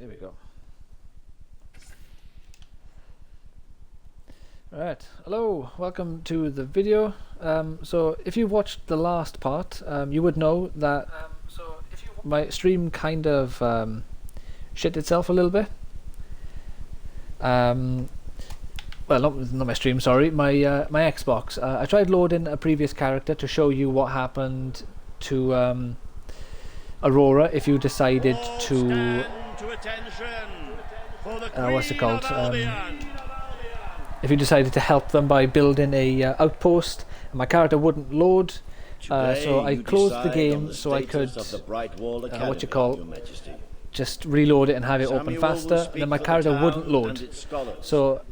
here we go. Alright, hello, welcome to the video. So if you watched the last part, you would know that my stream kind of shit itself a little bit. Well, not my stream, sorry, my Xbox. I tried loading a previous character to show you what happened to Aurora if you decided to what's it called? If you decided to help them by building a outpost, and my character wouldn't load, so I closed the game so I could just reload it and have it open faster, and then my character wouldn't load. So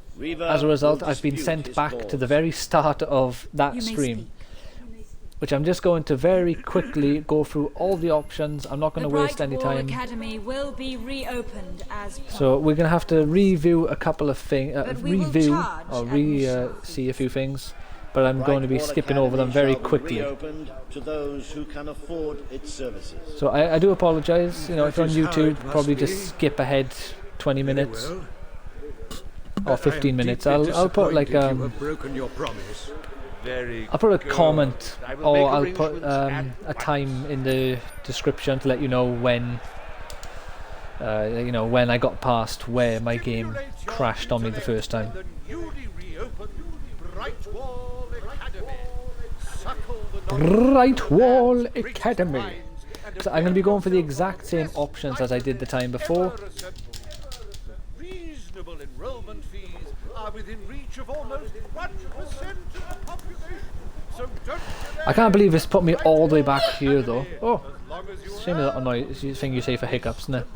as a result, I've been sent back to the very start of that stream, which I'm just going to very quickly go through all the options. I'm not going to waste any time. Academy will be reopened as so we're going to have to review a couple of things, see a few things, but I'm going to be skipping over them very quickly. So I do apologise. You know, if you're on YouTube, probably just skip ahead 20 minutes or 15 minutes. I'll put like I'll put a comment, or I'll put a time in the description to let you know when when I got past where my game crashed on me the first time. Bright Wall Academy. So I'm going to be going for the exact same options as I did the time before. Reasonable enrollment fees are within reach of almost 1% of the population. So don't I can't believe it's put me all the way back here though. Oh, shame of that annoying thing you say for hiccups, isn't it?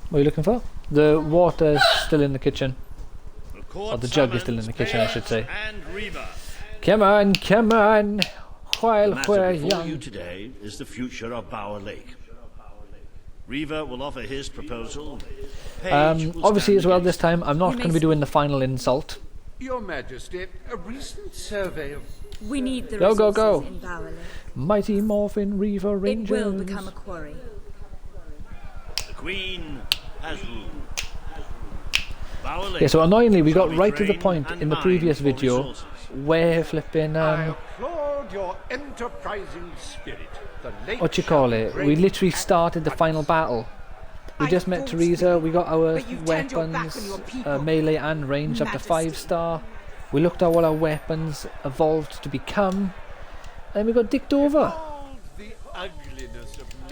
What are you looking for? The water's still in the kitchen. Or the jug is still in the kitchen, I should say. Come on, come on, while we're young. You today is the future of Bower Lake. Reaver will offer his proposal. Obviously as well this time I'm not going to be doing the final insult. Your Majesty, a recent survey of... We need the go, resources in Bower Lake. Mighty Morphin Reaver Rangers. It will become a quarry. The Queen has ruled. Yeah, so annoyingly we got right to the point in the previous video where flipping I applaud your enterprising spirit. what you call it? We literally started the final battle. We just met Teresa, we got our weapons, melee and range up to 5-star. We looked at what our weapons evolved to become, and we got dicked over.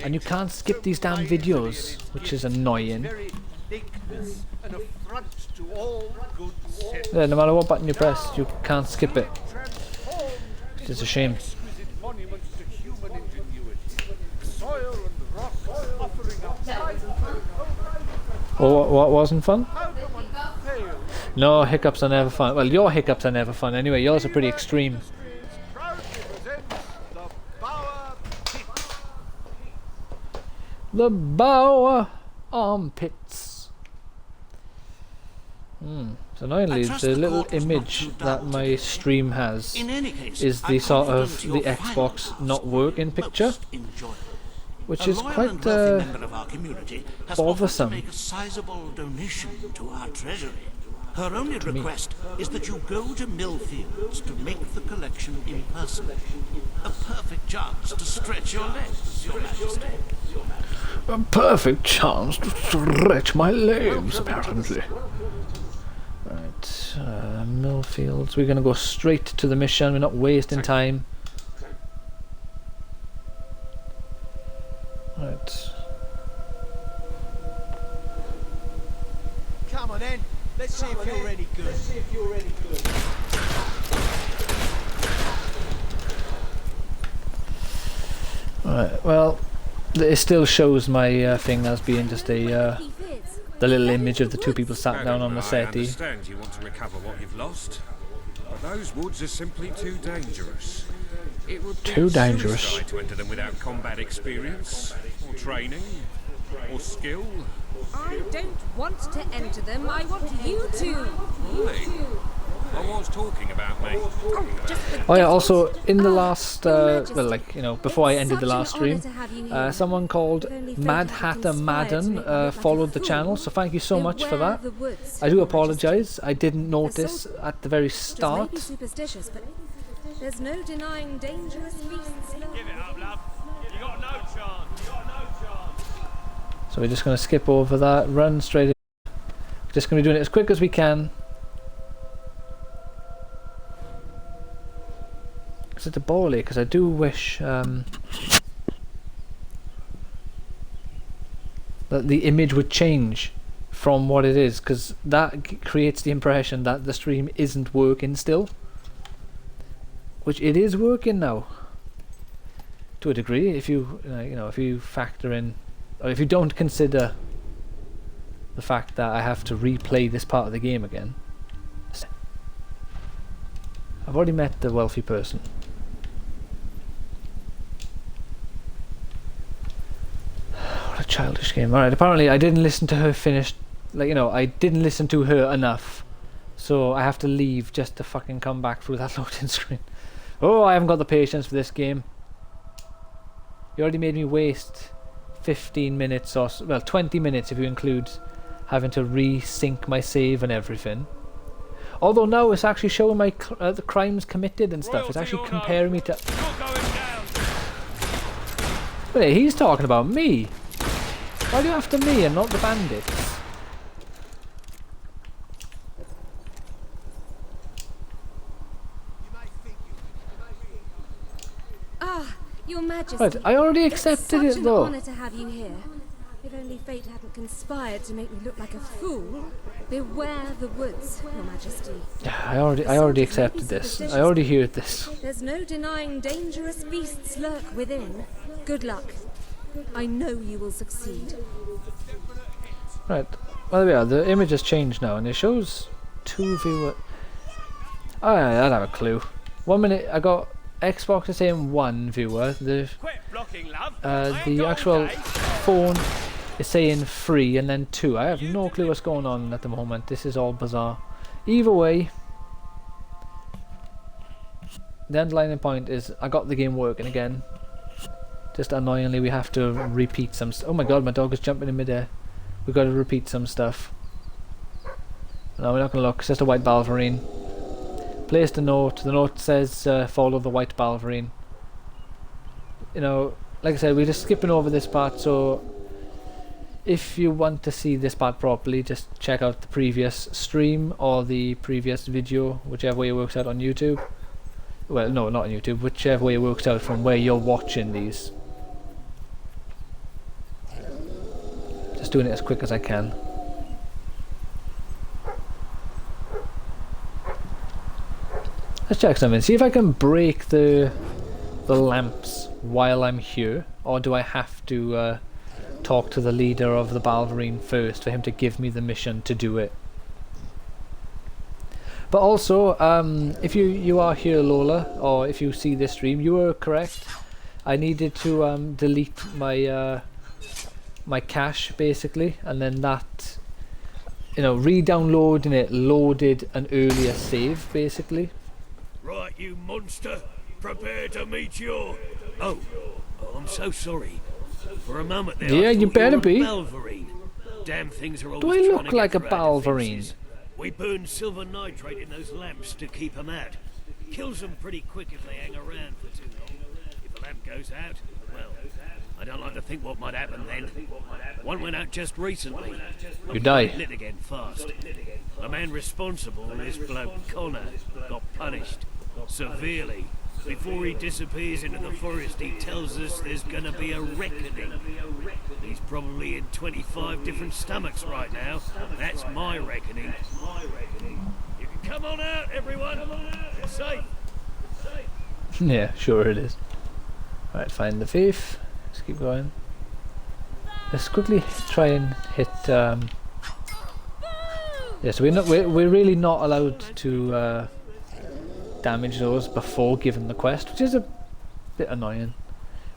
And you can't skip these damn videos, which is annoying. Yeah, no matter what button you press, you can't skip it. Which is a shame. Oh, what wasn't fun? No, hiccups are never fun. Well, your hiccups are never fun anyway. Yours are pretty extreme. The Bower Armpits. So annoyingly, the little image that my stream has is the sort of the Xbox not working picture, which is quite bothersome. Her only request is that you go to Millfields to make the collection in person. A perfect chance to stretch your legs, Your Majesty. A perfect chance to stretch my legs, apparently. Right, Millfields. We're going to go straight to the mission. We're not wasting time. Right. Come on then. Let's see if you're any good. Alright, well, it still shows my thing as being just a the little image of the two people sat down on the settee. I understand you want to recover what you've lost, but those woods are simply too dangerous. It would be suicide to enter them without combat experience, or training, or skill. I don't want to enter them, I want you to. Really? I was talking about me. Oh yeah, also in the last, well, like, you know, before I ended the last stream, someone called Mad Hatter Madden followed the channel, so thank you so much for that. I do apologise, I didn't notice at the very start. Superstitious, but there's no denying dangerous beasts. Give it up, love. You got no chance. You got no chance. So we're just going to skip over that, run straight in. Just going to be doing it as quick as we can. It's a ball ache, because I do wish that the image would change from what it is, because that creates the impression that the stream isn't working still, which it is working now to a degree, if you you know, if you factor in, or if you don't consider the fact that I have to replay this part of the game again. I've already met the wealthy person. What a childish game. Alright, apparently I didn't listen to her finish, like, you know, I didn't listen to her enough, so I have to leave just to fucking come back through that loading screen. Oh, I haven't got the patience for this game. You already made me waste 15 minutes or well, 20 minutes if you include having to resync my save and everything. Although now it's actually showing my the crimes committed and stuff. It's actually comparing me to... Wait, he's talking about me. Why are you after me and not the bandits? Ah, Your Majesty. Right, I already accepted it's it such though. an honour to have you here. If only fate hadn't conspired to make me look like a fool. Beware the woods, Your Majesty. I already accepted this. I already heard this. There's no denying dangerous beasts lurk within. Good luck. I know you will succeed. Right. Well, there we are. The image has changed now, and it shows 2 viewers. Oh, yeah, I don't have a clue. 1 minute, I got Xbox is saying 1 viewer. The actual phone is saying 3 and then 2. I have no clue what's going on at the moment. This is all bizarre. Either way, the underlying point is I got the game working again. Just annoyingly, we have to repeat some. Oh my god, my dog is jumping in midair. We've got to repeat some stuff. No, we're not going to look. It's just a white Balverine. Placed a note. The note says follow the white Balverine. You know, like I said, we're just skipping over this part, so if you want to see this part properly, just check out the previous stream or the previous video, whichever way it works out on YouTube. Well, no, not on YouTube, whichever way it works out from where you're watching these. Just doing it as quick as I can. Let's check something. See if I can break the lamps while I'm here, or do I have to talk to the leader of the Balverine first for him to give me the mission to do it? But also, if you are here, Lola, or if you see this stream, you were correct. I needed to delete my my cache basically, and then that, you know, re-downloading it loaded an earlier save basically. Right, you monster. Prepare to meet your... Oh, I'm so sorry. For a moment there, yeah, I you thought better were be. A Balverine. Damn things are always Do I trying look to like a get around Balverine? defences. We burn silver nitrate in those lamps to keep them out. Kills them pretty quick if they hang around for too long. If a lamp goes out, well, I don't like to think what might happen then. One went out just recently. You die. Lit again fast. The man responsible, this bloke Connor, got punished severely. Before he disappears into the forest, he tells us there's gonna be a reckoning. He's probably in 25 different stomachs right now. That's my reckoning. You can come on out, everyone. It's safe. Yeah, sure it is. Right, find the thief. Let's keep going. Let's quickly try and hit. Yeah, so we're really not allowed to damage those before giving the quest, which is a bit annoying.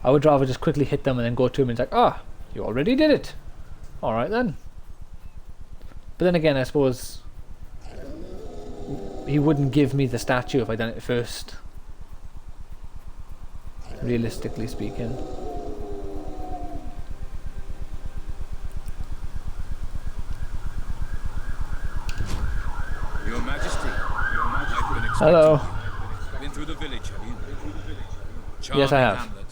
I would rather just quickly hit them and then go to him and it's like, ah, you already did it. Alright then. But then again, I suppose he wouldn't give me the statue if I'd done it first. Realistically speaking. Your Majesty, I've been expecting Hello. you. Been through the village, have you? Yes, I have. Hamlet.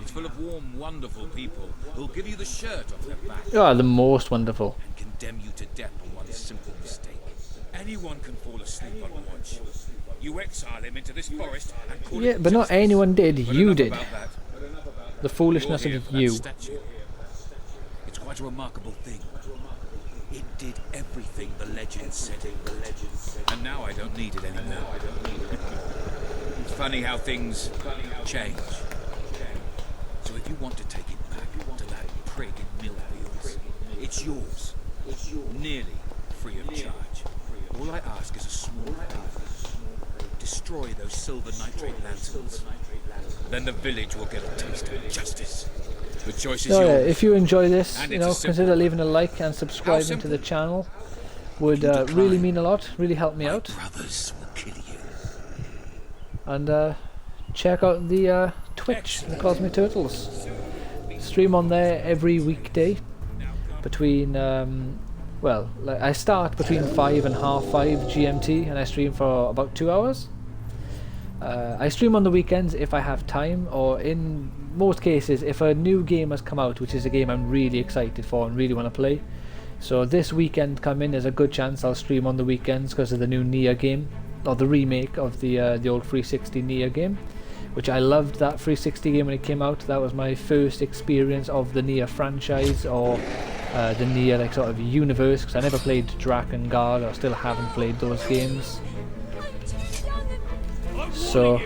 It's full of warm, wonderful people who'll give you the shirt off their back You are the most wonderful. and condemn you to death on one simple mistake. Anyone can fall asleep on watch. You exile him into this forest and call Yeah, it but not justice. anyone did. But You enough did. about that. The foolishness You're here of for that you. statue. It's quite a remarkable thing. It did everything the legend said it would. And now I don't need it anymore. It's funny how things change. So if you want to take it back to that prig in Millfields, it's yours. Nearly free of charge. All I ask is a small favor. Destroy those silver nitrate lanterns. Then the village will get a taste of justice. The choice is So yeah, yours. if you enjoy this, And you it's know, a simple consider one. leaving a like and subscribing to simple? the channel. Would You decline. really mean a lot. Really help me out. Brothers will kill you. And check out the Twitch, the Cosmic Turtles. Stream on there every weekday between well, like I start between 5 and half 5 GMT, and I stream for about 2 hours. I stream on the weekends if I have time, or in most cases if a new game has come out, which is a game I'm really excited for and really want to play. So this weekend coming, there's a good chance I'll stream on the weekends because of the new Nier game, or the remake of the old 360 Nier game, which I loved that 360 game when it came out. That was my first experience of the Nier franchise, or the Nier like sort of universe, because I never played Drakengard, or still haven't played those games. So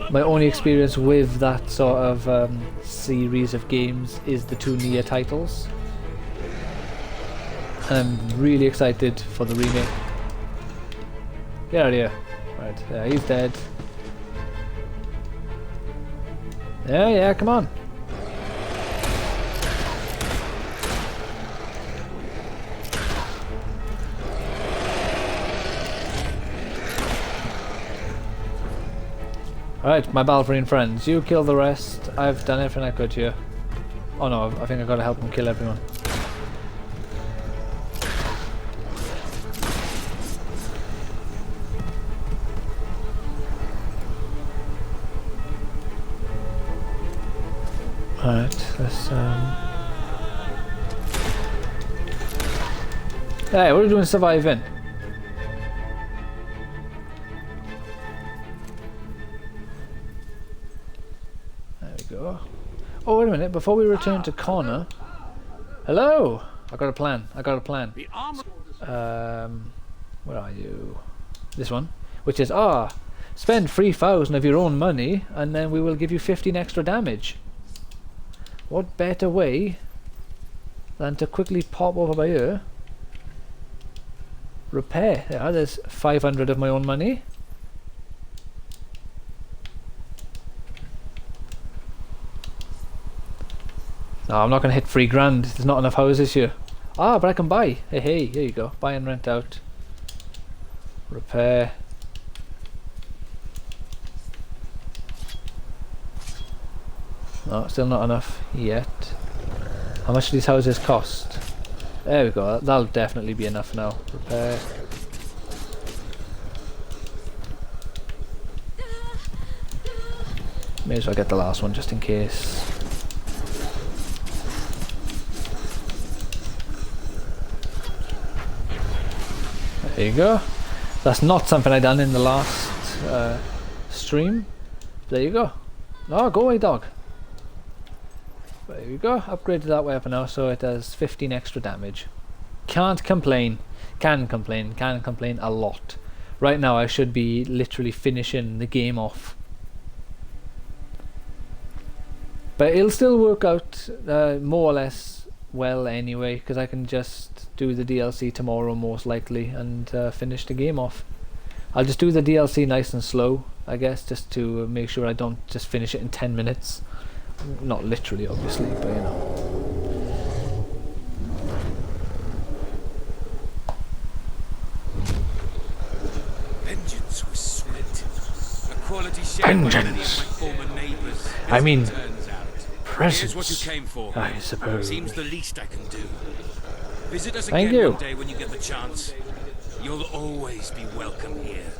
my only experience with that sort of series of games is the 2 Nier titles. I'm really excited for the remake. Get out of here. Right, yeah, he's dead. Yeah, come on. Alright, my Balverine friends, you kill the rest. I've done everything I could here. Oh no, I think I gotta help them kill everyone. Alright, let's Hey, what are you doing surviving? There we go. Oh, wait a minute, before we return to Connor. Hello! I got a plan. Where are you? This one. Which is, spend 3,000 of your own money and then we will give you 15 extra damage. What better way than to quickly pop over by here, repair. Yeah, there's 500 of my own money. No, I'm not going to hit 3 grand. There's not enough houses here. But I can buy. Hey, here you go. Buy and rent out. Repair. No, still not enough yet. How much do these houses cost? There we go, that'll definitely be enough now. Repair. May as well get the last one just in case. There you go. That's not something I done in the last stream. There you go. No, go away, dog. There you go, upgraded that weapon now, so it does 15 extra damage. Can't complain. Can complain a lot. Right now I should be literally finishing the game off. But it'll still work out more or less well anyway, because I can just do the DLC tomorrow most likely and finish the game off. I'll just do the DLC nice and slow, I guess, just to make sure I don't just finish it in 10 minutes. Not literally, obviously, but you know. quality share with many of my Vengeance. former neighbours. I mean, Turns out. presents. Here's what you came for. I suppose. Seems the least I can do. Visit us Thank again you. one day when you get the chance. You'll always be welcome here.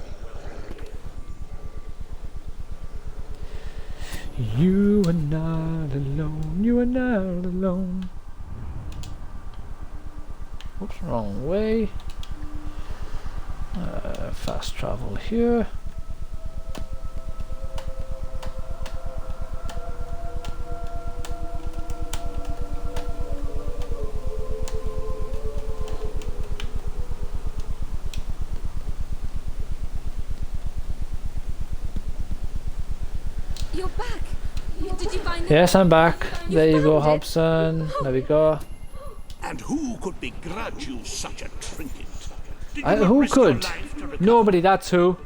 You are not alone. You are not alone. Oops, wrong way. Fast travel here. You're back. Did you find it? Yes, I'm back. There you go, Hobson. There we go. And who could begrudge you such a trinket? Did you Who risk your could? life to recover? Nobody, that's who.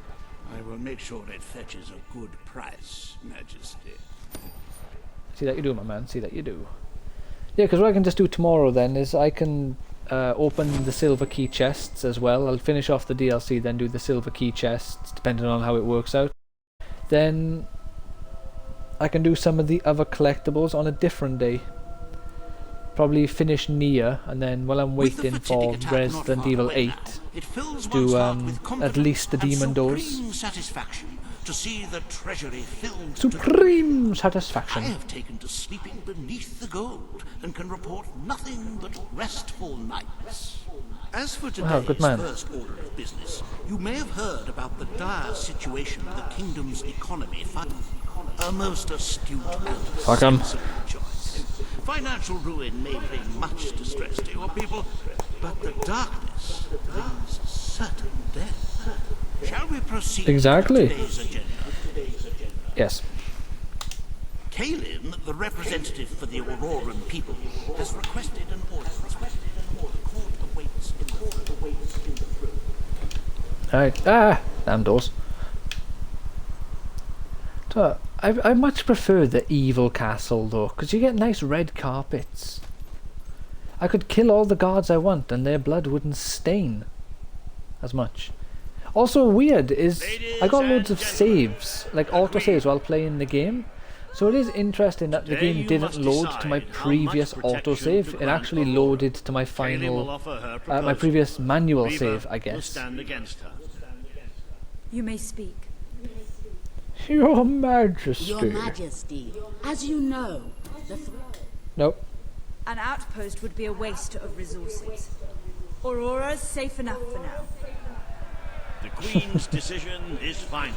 I will make sure it fetches a good price, Majesty. See that you do, my man. See that you do. Yeah, because what I can just do tomorrow then is I can open the silver key chests as well. I'll finish off the DLC, then do the silver key chests, depending on how it works out. Then I can do some of the other collectibles on a different day. Probably finish Nia, and then while I'm With the waiting for fatigue attack not Resident far Evil away 8, now, it fills do one's heart with at confidence least the and demon doors. supreme satisfaction to see the treasury filled to the Supreme I satisfaction. have taken to sleeping beneath the gold and can report nothing but restful nights. As for today's good man. first order of business, you may have heard about the dire situation the kingdom's economy finds. A most astute and Fuck 'em. sensible choice. Financial ruin may bring much distress to your people, but the darkness brings certain death. Shall we proceed Exactly. with today's agenda? Yes. Kalin, the representative for the Auroran people, has requested an audience. The court awaits in the room. Alright. Damn doors. So, I much prefer the evil castle though, because you get nice red carpets. I could kill all the guards I want and their blood wouldn't stain as much. Also weird is I got loads of saves, like auto saves while playing the game. So it is interesting that the game didn't load to my previous autosave. It actually loaded to my final, my previous manual save, I guess. You may speak. Your Majesty. Your Majesty, as you know, Nope. An outpost would be a waste of resources. Aurora's safe enough for now. The Queen's decision is final.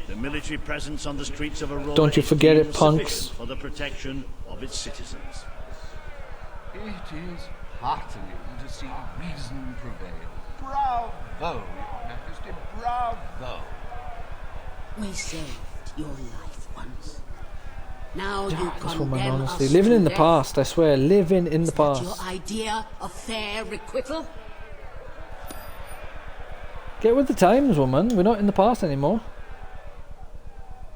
The military presence on the streets of Aurora Don't you is forget it, deemed punks. sufficient for the protection of its citizens. It is heartening to see reason prevail. Bravo, Your Majesty, bravo. we saved your life once. Now you This woman, condemn honestly. us Living to in the death. past, I swear. Living in the Is that your past. idea of fair requital? Get with the times, woman. We're not in the past anymore.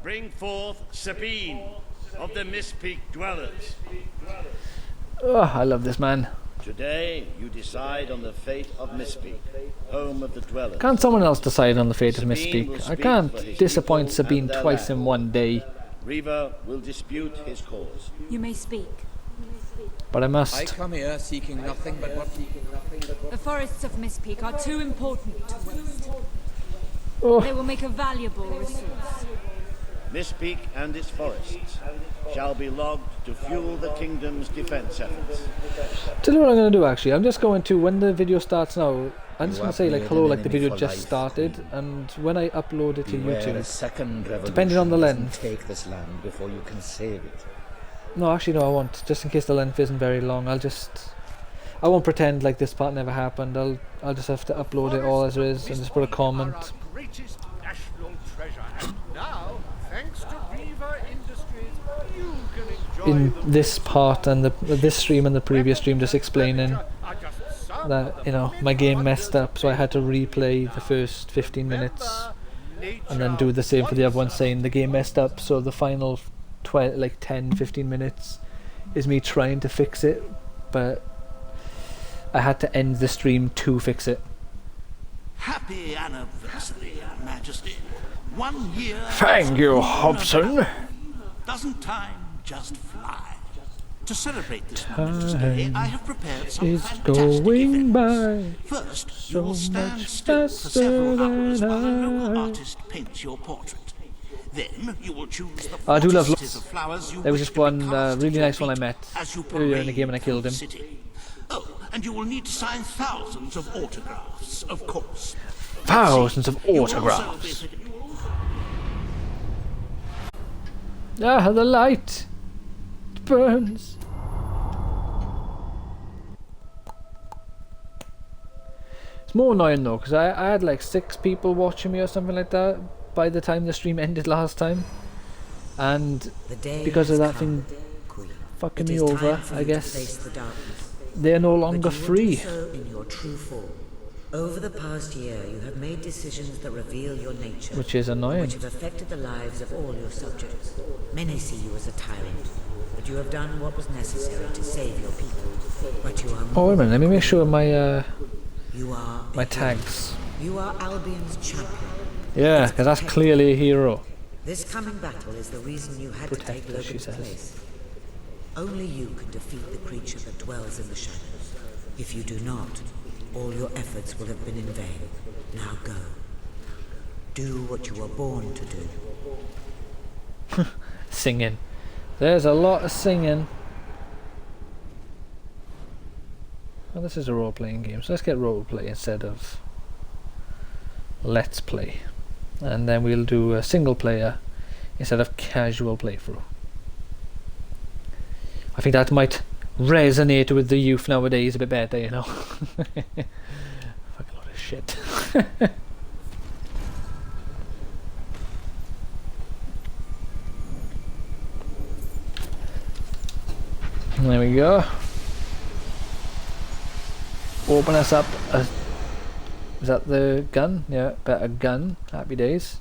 Bring forth Sabine of the Mistpeak Dwellers. Oh, I love this man. Today, you decide on the fate of Mistpeak, home of the Dwellers. Can't someone else decide on the fate of Sabine Misspeak? will I speak can't for his disappoint people Sabine and their twice in land. one day, Reaver will dispute his cause. You may speak. but I I must. come here seeking nothing but what... The forests of Mistpeak are too important to waste. Oh, They will make a valuable resource. Mistpeak and its forests shall be logged to fuel the kingdom's defense efforts. tell you what I'm going to do actually. I'm just going to, when the video starts now, I'm just You going to say have like made hello, an like the enemy video for just life, started, Queen. and when I upload it to Beware a YouTube, second depending on the revolution length. doesn't take this land before you can save it. No, actually no, I won't. Just in case the length isn't very long, I won't pretend like this part never happened. I'll just have to upload it all as it is and just put a comment. Are our greatest national treasure, and now, thanks to Reaver Industries, you can enjoy In them. this part and this stream and the previous stream, just explaining Are just some that, of you know, the my game many messed up, so I had to replay the first 15 minutes and then do the same for the other one, saying the game messed up, so the final 10-15 minutes is me trying to fix it, but I had to end the stream to fix it. Happy anniversary, Your Majesty. 1 year. Thank you, Hobson. Doesn't time just fly? To celebrate this momentous day, I have prepared some fantastic Going events. by First, you so will stand much still for several faster hours than while a local I. artist paints your portrait. Then you will choose the I do love varieties of flowers you There was wish just to one be cast at really your nice one I feet met as you earlier in the game and I parade killed him. through the city. Oh, and you will need to sign thousands of autographs, of course. Thousands of You will also autographs. be- Ah, the light. It burns. It's more annoying though, because I had like 6 people watching me or something like that by the time the stream ended last time. And because of that thing fucking me over, I guess, they're no longer free. So in your true form. Over the past year, you have made decisions that reveal your nature, Which is annoying. which have affected the lives of all your subjects. Many see you as a tyrant, but you have done what was necessary to save your people. But you are Oh wait a minute, let me make sure my you are my tags. You are Albion's champion. Yeah, because that's clearly a hero. This coming battle is the reason you had to take Protector, she Logan's says. place. Only you can defeat the creature that dwells in the shadows. If you do not, all your efforts will have been in vain. Now go. Do what you were born to do. Singing. There's a lot of singing. Well, this is a role-playing game, so let's get role-play instead of let's play. And then we'll do a single player instead of casual playthrough. I think that might resonate with the youth nowadays a bit better, you know. Fucking lot of shit. There we go. Open us up a... Is that the gun? Yeah, better gun. Happy days.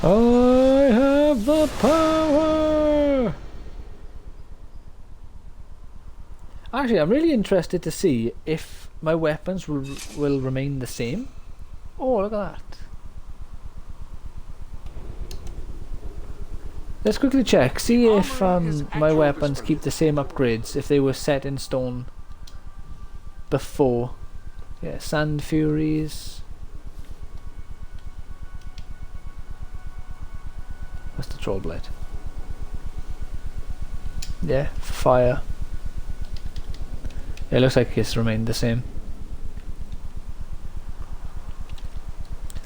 I have the power! Actually, I'm really interested to see if my weapons will remain the same. Oh, look at that. Let's quickly check, see if my weapons keep the same upgrades if they were set in stone before. Yeah, Sand Furies. What's the Troll Blade? Yeah, fire. Yeah, it looks like it's remained the same.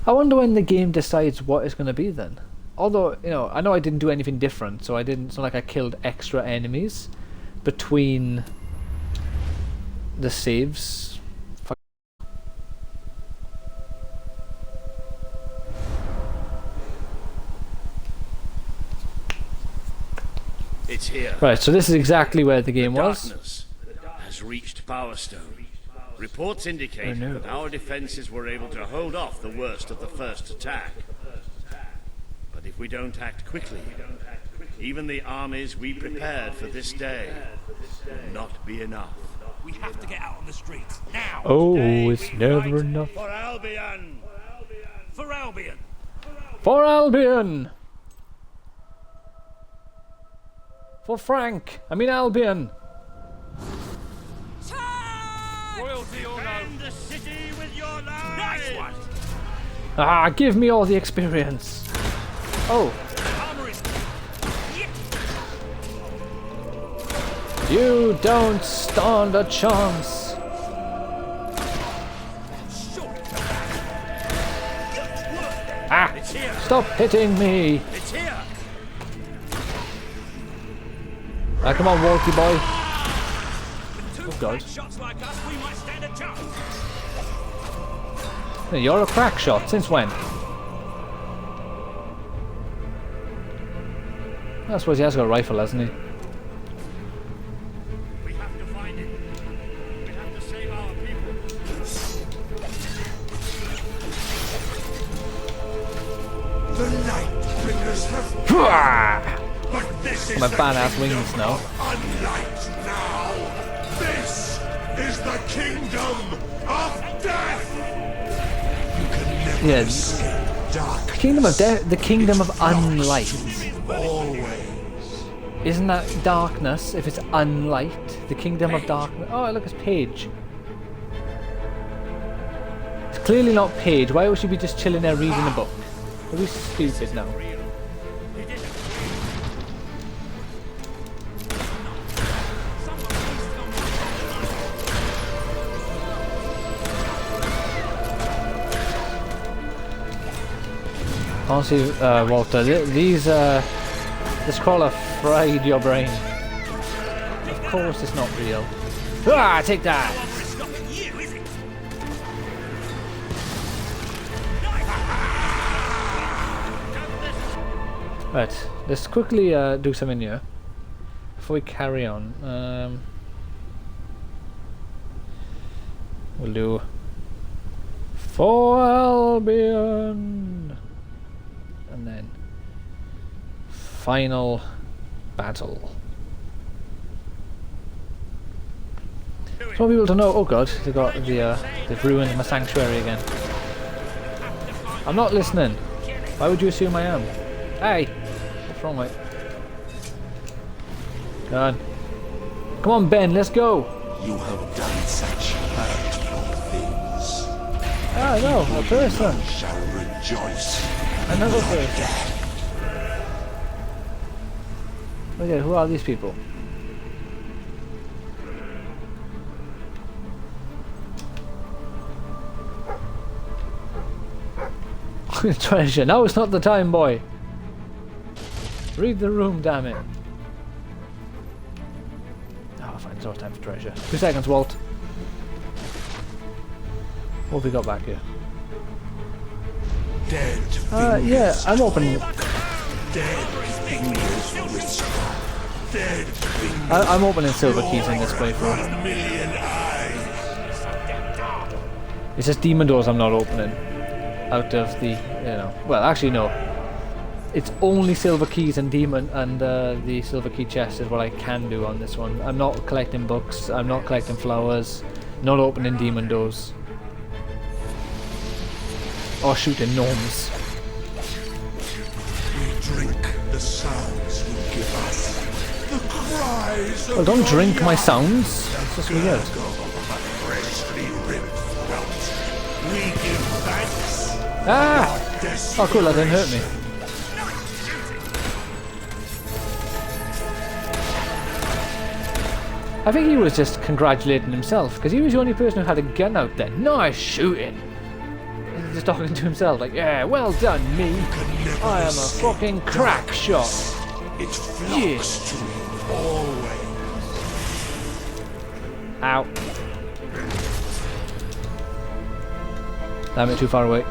I wonder when the game decides what it's going to be then. Although, you know, I know I didn't do anything different, so it's not like I killed extra enemies between the saves. It's here. Right, so this is exactly where the game was. Darkness has reached Power Stone. Reports indicate that our defenses were able to hold off the worst of the first attack. But if we don't act quickly, even the armies we prepared for this day will not be enough. We have to get out on the streets now. Oh, it's never enough. For Albion! For Albion. For Albion! For Frank! I mean Albion! Royalty or no. Defend the city with your lives! Nice one. Ah, give me all the experience! Oh! Armor is... You don't stand a chance! Ah! It's here! Stop hitting me! It's here! Ah, come on, Walkie boy! Two God. shots like us, we might stand a chance. Hey, you're a crack shot, since when? I suppose he has got a rifle, hasn't he? We have to find it. We have to save our people. The Lightbringers have... Hwah! But they My badass wings now. Unlight now. This is the kingdom of death. You can never escape dark. Kingdom of Death, the kingdom of unlight. Always. Isn't that darkness if it's unlight? The kingdom of darkness. Oh, look, it's Paige. It's clearly not Paige. Why would she be just chilling there reading a book? Are we stupid now? Honestly, Walter, this crawler fried your brain. Of course it's not real. Ah, take that! Right, let's quickly do something here before we carry on. We'll do For Albion, and then final battle. Just want people to know. Oh God, they've ruined my sanctuary again. I'm not listening. Why would you assume I am? Hey, what's wrong, mate? Come on, come on, Ben, let's go. You have done such hurtful things. Ah, no, a person. Shall rejoice. Another person. Okay, who are these people? Treasure. No, it's not the time, boy. Read the room, damn it. Oh, fine, it's all time for treasure. 2 seconds, Walt. What have we got back here? Dead yeah, I'm opening. Dead fingers whisper. Dead fingers. I'm opening silver keys in this playthrough. 1 million eyes. It's just demon doors I'm not opening. Out of the, well, actually no. It's only silver keys and demon and the silver key chest is what I can do on this one. I'm not collecting books. I'm not collecting flowers. Not opening demon doors. Or shooting gnomes. We drink the sounds you give us. The cries of Well, don't drink my sounds. It's just weird. freshly ripped throat. We give thanks. Ah! Oh cool, that didn't hurt me. I think he was just congratulating himself, because he was the only person who had a gun out there. Nice shooting! He's just talking to himself like, yeah, well done, me. I am a fucking crack shot. It flocks to you always. Ow. Damn it, too far away.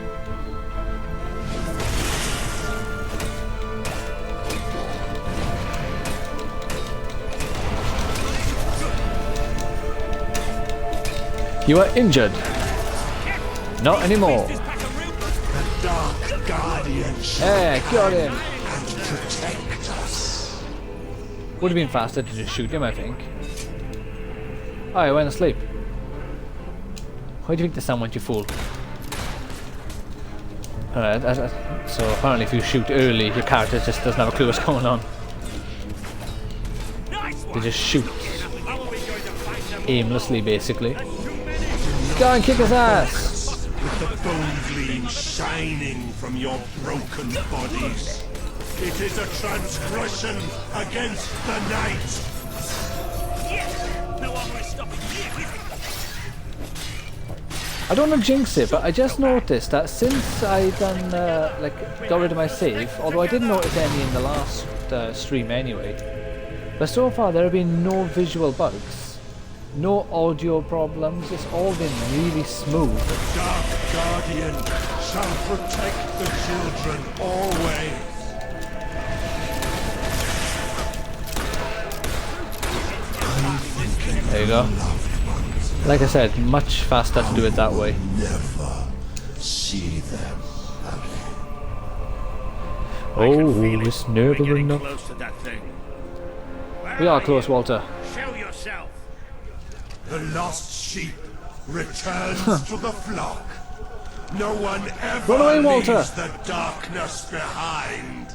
You are injured. Not anymore. The Dark Guardian Hey, got him. and protect us. Would have been faster to just shoot him, I think. Oh, I went asleep. Why do you think the sun went, you fool? Alright, so apparently if you shoot early, your character just doesn't have a clue what's going on. They just shoot. Aimlessly, basically. Go and kick his ass! With the bone gleam shining from your broken bodies. It is a transgression against the night. No one will stop it. I don't want to jinx it, but I just noticed that since I done got rid of my save, although I didn't notice any in the last stream anyway, but so far there have been no visual bugs, no audio problems. It's all been really smooth. The Dark Guardian shall protect the children always. There you go. Like I said, much faster to do it that way. Never see them again. Oh, it's never enough. Close to that thing. We are close, Walter. Show yourself. The lost sheep returns to the flock. No one ever Run away, Walter. leaves the darkness behind.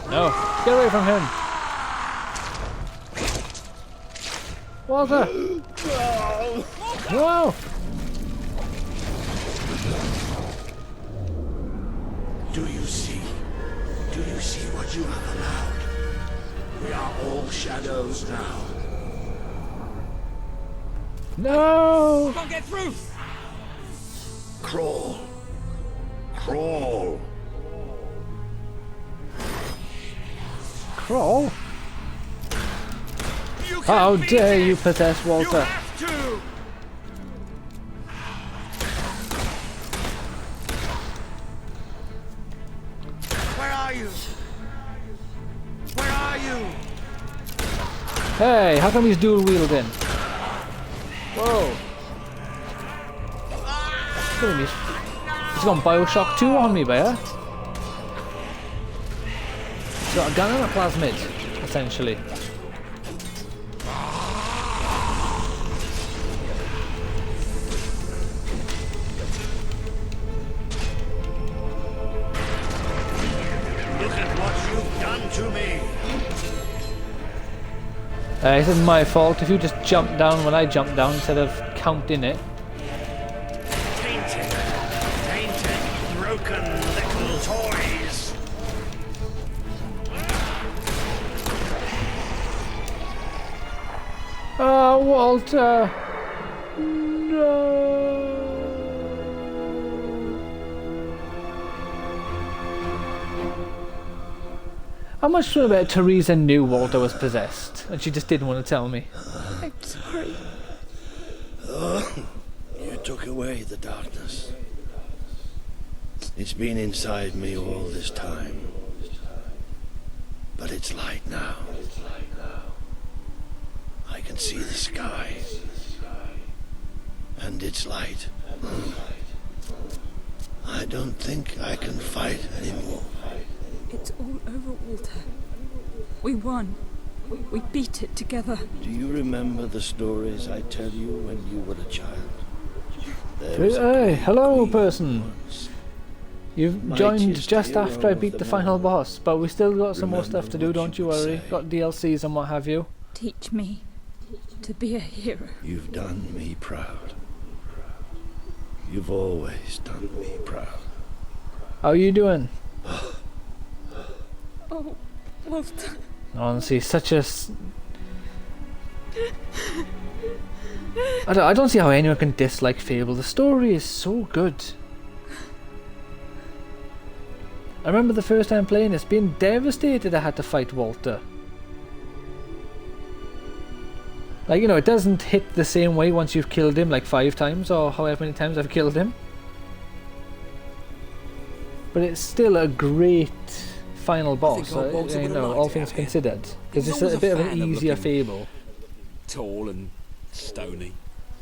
No, get away from him. Walter! No! Do you see? Do you see what you have allowed? We are all shadows now. No! Can't get through! Crawl. Crawl. Crawl? How dare you possess Walter? Where are you? Where are you? Hey, how come he's dual wielding? Whoa. He's gone Bioshock 2 on me, bear. He's got a gun and a plasmid, essentially. Look at what you've done to me. It isn't my fault if you just jump down when I jump down instead of counting it. Tainted, broken little toys. Oh, Walter! No! How much do you know about Teresa knew Walter was possessed, and she just didn't want to tell me? I'm sorry. You took away the darkness. It's been inside me all this time. But it's light now. I can see the sky. And it's light. I don't think I can fight anymore. It's all over, Walter. We won. We beat it together. Do you remember the stories I tell you when you were a child? There was a Hey, hello, queen person. once. You've Mightiest joined just hero after I of beat the them final all. boss, but we still got some more stuff to do, Remember don't you what you worry. say. Got DLCs and what have you. Teach me to be a hero. You've done me proud. You've always done me proud. How are you doing? Oh, Walter. Honestly, such a... I don't see how anyone can dislike Fable. The story is so good. I remember the first time playing this, being devastated I had to fight Walter. Like, you know, it doesn't hit the same way once you've killed him like 5 times or however many times I've killed him. But it's still a great final boss, you know, all things considered. Because it's a bit of an easier Fable. Tall and stony.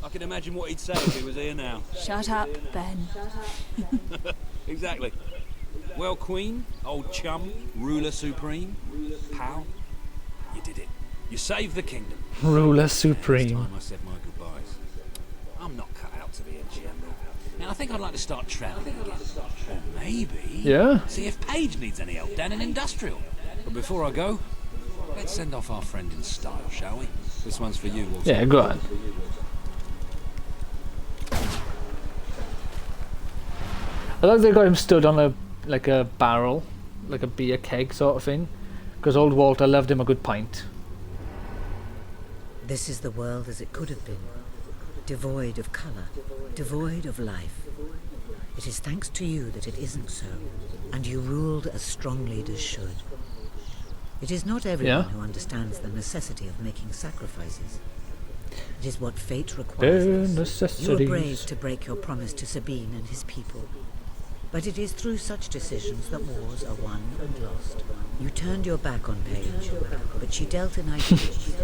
I can imagine what he'd say if he was here now. Shut up, Ben. Exactly. Well, Queen, old chum, ruler supreme, pal, you did it. You saved the kingdom. Ruler It's supreme. time I said my goodbyes. I'm not cut out to be a general. Now I think I'd like to start travelling again. Or maybe see if Paige needs any help down in Industrial. But before I go, let's send off our friend in style, shall we? This one's for you, Walter. Yeah, go on. I love they got him stood on a barrel, like a beer keg sort of thing, because old Walter loved him a good pint. This is the world as it could have been, devoid of colour, devoid of life. It is thanks to you that it isn't so, and you ruled as strong leaders should. It is not everyone who understands the necessity of making sacrifices. It is what fate requires us. You were brave to break your promise to Sabine and his people. But it is through such decisions that wars are won and lost. You turned your back on Paige, but she dealt in ideals.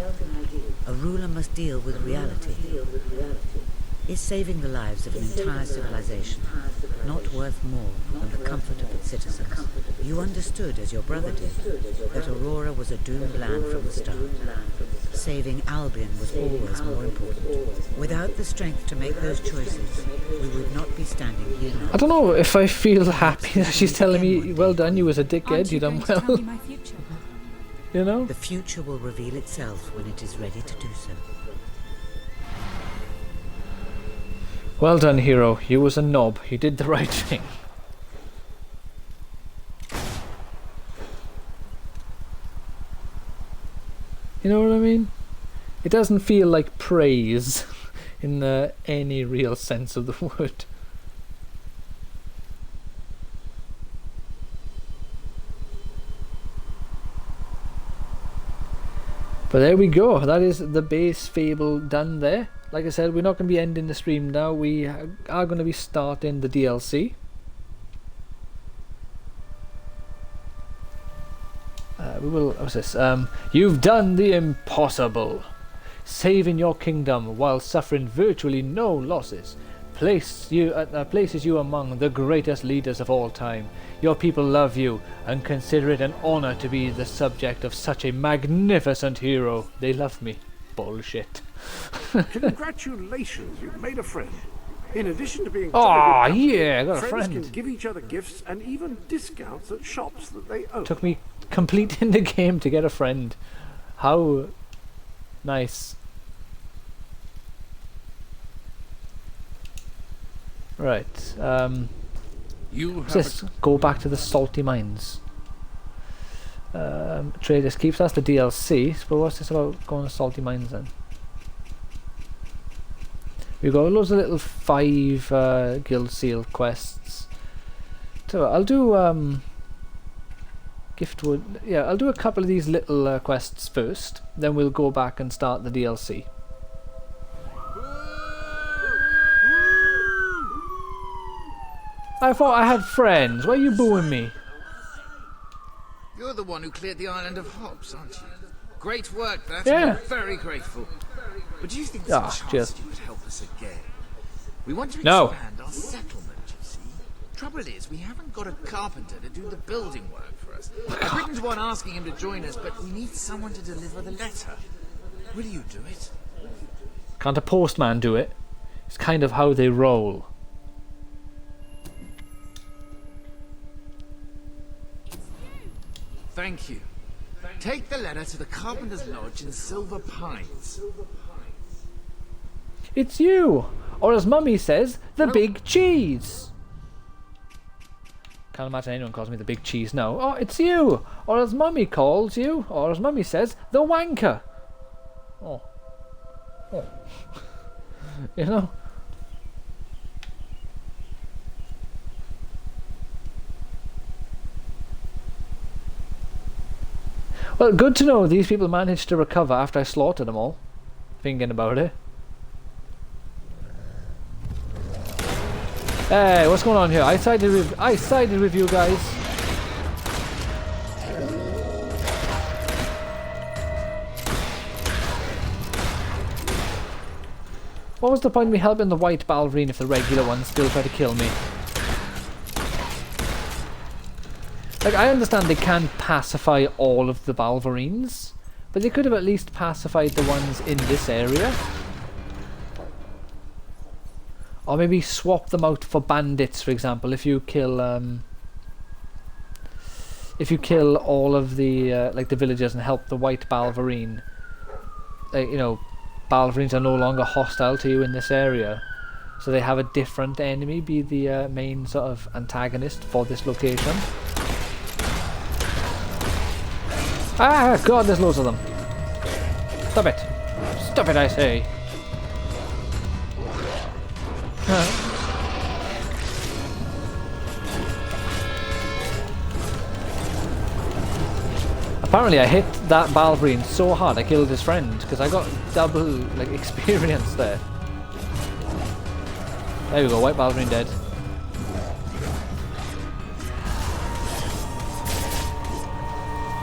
A ruler must deal with reality. Is saving the lives of an entire civilization not worth more than the comfort of its citizens. You understood, as your brother did, that Aurora was a doomed land from the start. Saving Albion was always more important. Without the strength to make those choices, we would not be standing here now. I don't know if I feel happy that she's telling me, well done, you was a dickhead, you done well. You know? The future will reveal itself when it is ready to do so. Well done, hero. You was a knob. You did the right thing. You know what I mean? It doesn't feel like praise in any real sense of the word. But there we go. That is the base Fable done there. Like I said, we're not going to be ending the stream now. We are going to be starting the DLC. We will. What's this? You've done the impossible, saving your kingdom while suffering virtually no losses. Places you among the greatest leaders of all time. Your people love you and consider it an honor to be the subject of such a magnificent hero. They love me. Bullshit. Congratulations, you've made a friend. In addition to being oh yeah, I got a friends friend. can give each other gifts and even discounts at shops that they own. Took me completing the game to get a friend. How nice. Right. What's this? Go back to the salty mines. Traders keeps. That's the DLC. But what's this about going to salty mines then? We've got loads of little 5 guild seal quests. So I'll do Giftwood. Yeah, I'll do a couple of these little quests first. Then we'll go back and start the DLC. I thought I had friends. Why are you booing me? You're the one who cleared the island of hops, aren't you? Great work, that. Yeah. We're very grateful. But do you think Ah, there's a chance cheers. you could help us again? We want to No. expand our settlement, you see. Trouble is, we haven't got a carpenter to do the building work for us. I've written to one asking him to join us, but we need someone to deliver the letter. Will you do it? Can't a postman do it? It's kind of how they roll. Thank you. Take the letter to the Carpenter's Lodge in Silver Pines. It's you! Or as Mummy says, the big cheese! Can't imagine anyone calls me the big cheese now. Oh, it's you! Or as Mummy calls you, or as Mummy says, the wanker! Oh. Oh. You know? Well, good to know these people managed to recover after I slaughtered them all. Thinking about it. Hey, what's going on here? I sided with you guys. What was the point of me helping the white ballerine if the regular ones still try to kill me? Like, I understand they can't pacify all of the balverines, but they could have at least pacified the ones in this area. Or maybe swap them out for bandits, for example. If you kill all of the like the villagers and help the white balverine, you know, balverines are no longer hostile to you in this area, so they have a different enemy be the main sort of antagonist for this location. Ah, God, there's loads of them. Stop it. Stop it, I say. Apparently I hit that balverine so hard I killed his friend, because I got double like experience there. There we go, white balverine dead.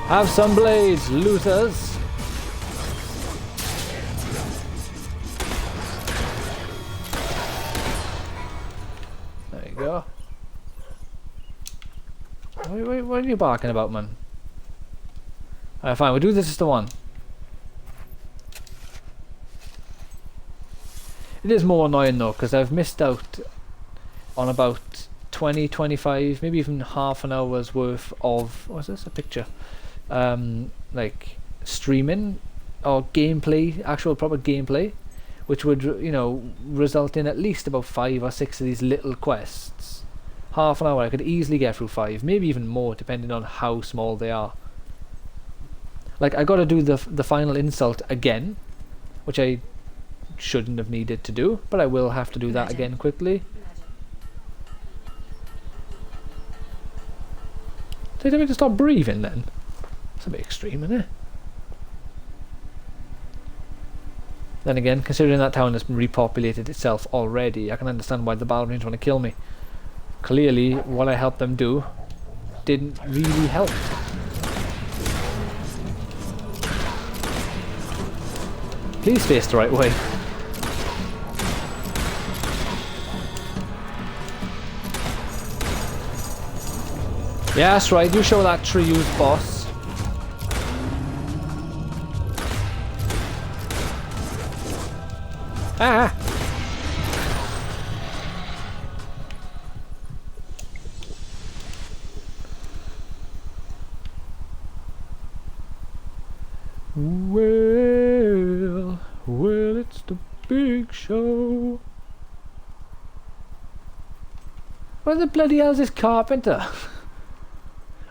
Have some blades, losers! There you go. What are you barking about, man? Alright, fine, we'll do this as the one. It is more annoying though, because I've missed out on about 20, 25, maybe even half an hour's worth of, what's this, a picture? Like streaming or gameplay, actual proper gameplay, which would, you know, result in at least about 5 or 6 of these little quests. Half an hour, I could easily get through 5, maybe even more, depending on how small they are. Like, I gotta do the final insult again, which I shouldn't have needed to do, but I will have to do that again quickly. Did they tell me to stop breathing then? That's a bit extreme, isn't it? Then again, considering that town has repopulated itself already, I can understand why the ballerines want to kill me. Clearly, what I helped them do didn't really help. Please face the right way. Yeah, that's right, you show that Triu's boss. Ah! Well, it's the big show. Where the bloody hell is this carpenter?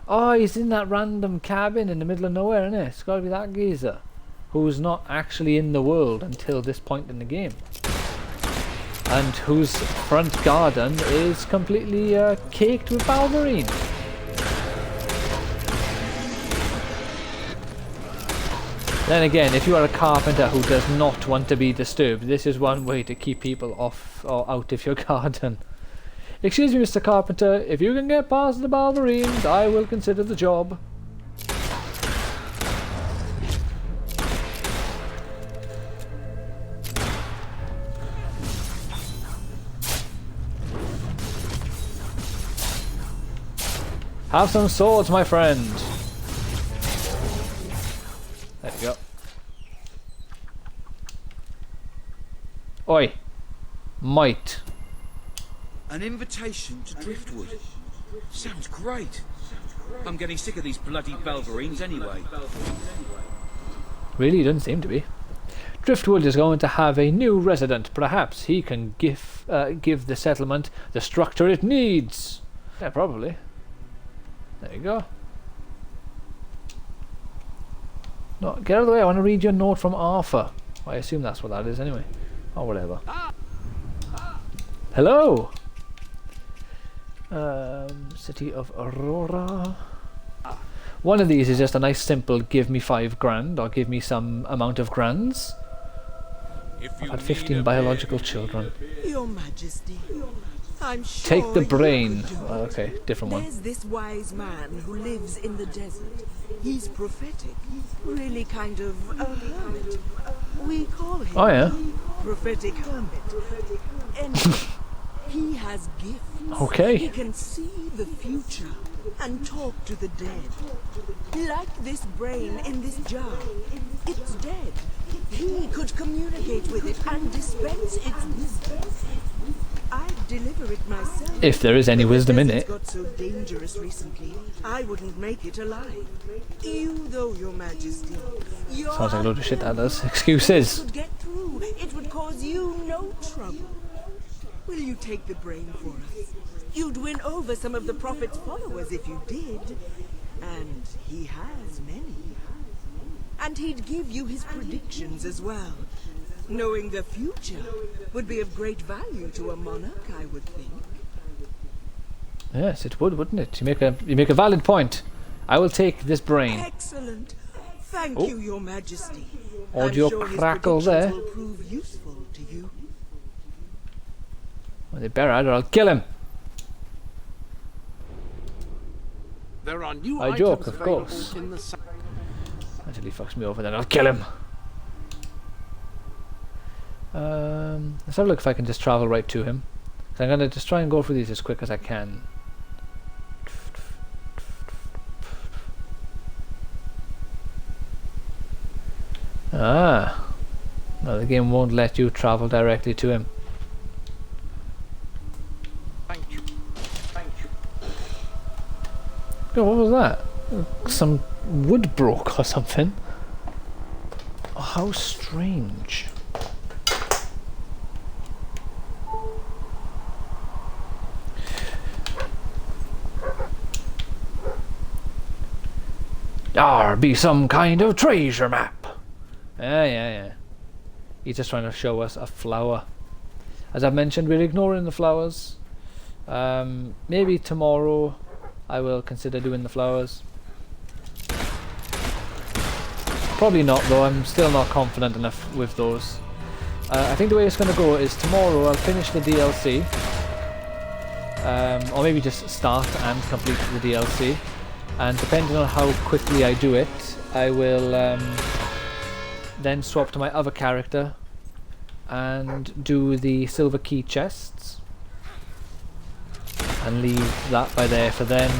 Oh, he's in that random cabin in the middle of nowhere, isn't it? It's gotta be that geezer, who's not actually in the world until this point in the game, and whose front garden is completely caked with balverine. Then again, if you are a carpenter who does not want to be disturbed, this is one way to keep people off or out of your garden. Excuse me, Mr. Carpenter, if you can get past the balverines, I will consider the job. Have some swords, my friend. There we go. Oi. Might. An invitation to Driftwood. Sounds great. I'm getting sick of these bloody balverines anyway. Really, doesn't seem to be. Driftwood is going to have a new resident. Perhaps he can give the settlement the structure it needs. Yeah, probably. There you go. No, get out of the way. I want to read your note from Arthur. I assume that's what that is anyway. Or whatever. Hello! City of Aurora. One of these is just a nice simple give me 5 grand or give me some amount of grands. I've had 15 biological children. Your Majesty, I'm sure Take the brain. Oh, okay, different one. There's this wise man who lives in the desert. He's prophetic, really kind of a hermit. We call him Prophetic Hermit. And he has gifts. Okay. He can see the future and talk to the dead. Like this brain in this jar. It's dead. He could communicate with it and dispense its wisdom. I'd deliver it myself. If there is any wisdom in it. It's got so dangerous recently, I wouldn't make it alive. You, though, Your Majesty. Sounds like a load of shit that does. Excuses. Could get through. It would cause you no trouble. Will you take the brain for us? You'd win over some of the Prophet's followers if you did. And he has many. And he'd give you his predictions as well. Knowing the future would be of great value to a monarch, I would think. Yes, it would, wouldn't it? You make a valid point. I will take this brain. Excellent. Thank you, Your Majesty. Audio I'm sure crackle his there. predictions will prove useful to you. Well, they better, or I'll kill him. There are new I joke, of course. Until he fucks me over, then I'll kill him. Let's have a look if I can just travel right to him. So I'm gonna just try and go through these as quick as I can. Ah. No, the game won't let you travel directly to him. Thank you. Thank you. Oh, what was that? Some wood broke or something. Oh, how strange. There be some kind of treasure map. Yeah. He's just trying to show us a flower. As I mentioned, we're ignoring the flowers. Maybe tomorrow I will consider doing the flowers. Probably not though, I'm still not confident enough with those. I think the way it's going to go is tomorrow I'll finish the DLC. Or maybe just start and complete the DLC. And depending on how quickly I do it, I will then swap to my other character and do the silver key chests. And leave that by there for then.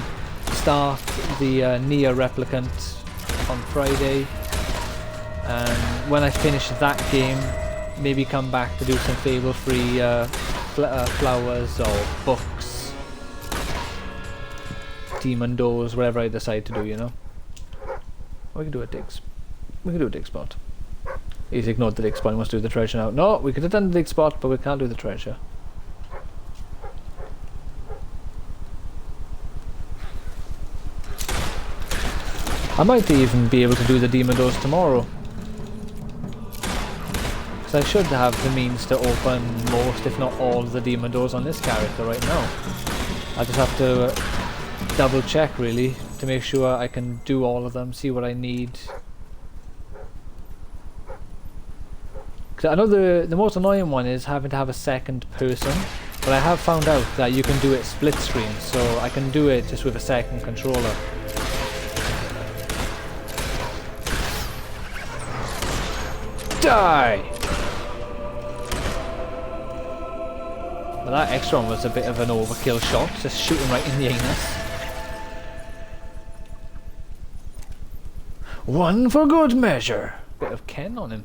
Start the Nier Replicant on Friday. And when I finish that game, maybe come back to do some Fable free flowers or books, demon doors, whatever I decide to do, you know. We can do a dig spot. He's ignored the dig spot, he wants to do the treasure now. No, we could have done the dig spot, but we can't do the treasure. I might even be able to do the demon doors tomorrow. Because I should have the means to open most, if not all, of the demon doors on this character right now. I just have to double check really to make sure I can do all of them, see what I need. Cause I know the most annoying one is having to have a second person, but I have found out that you can do it split screen, so I can do it just with a second controller. Die! Well, that extra one was a bit of an overkill shot, just shooting right in the anus. One for good measure. Bit of Ken on him.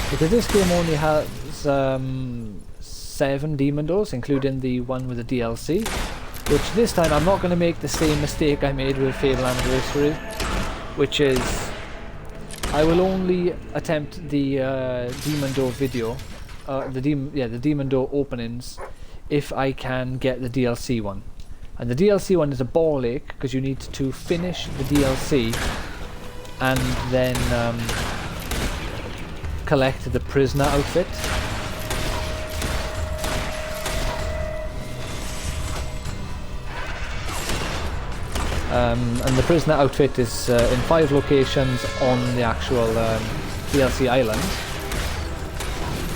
Because this game only has 7 demon doors, including the one with the DLC, which this time I'm not going to make the same mistake I made with Fable Anniversary, which is I will only attempt the demon door video, the demon door openings, if I can get the DLC one. And the DLC one is a ball ache because you need to finish the DLC and then collect the prisoner outfit. And the prisoner outfit is in 5 locations on the actual DLC island.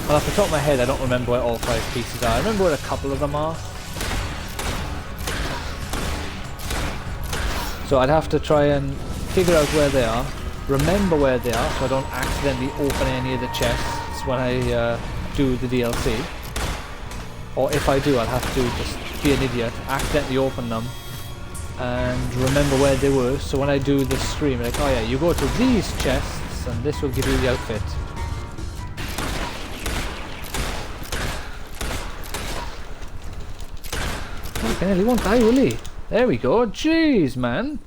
Well, off the top of my head I don't remember where all 5 pieces are. I remember where a couple of them are. So I'd have to try and figure out where they are, remember where they are so I don't accidentally open any of the chests when I do the DLC. Or if I do, I'll have to just be an idiot, accidentally open them and remember where they were, so when I do the stream, like, oh yeah, you go to these chests and this will give you the outfit. Okay, he won't die, will he? There we go. Jeez, man.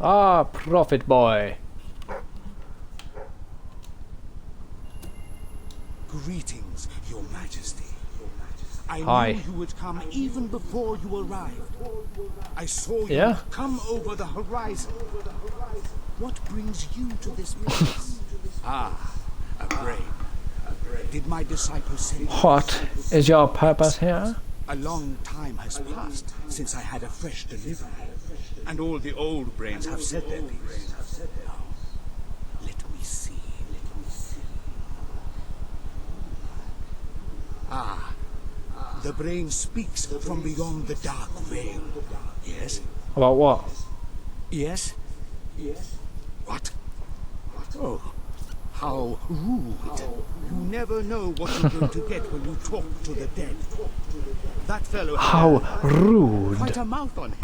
Ah, Prophet Boy. Greetings, Your Majesty. I Hi. knew you would come even before you arrived. I saw you come over the horizon. What brings you to this place? Ah, a brain. Did my disciple send you? What is your purpose here? A long time has passed since I had a fresh delivery, and all the old brains have said their piece. The brain speaks from beyond the dark veil. Yes? About what? Yes? Yes? What? Oh, how rude. You never know what you're going to get when you talk to the dead. That fellow How had rude. quite a mouth on him.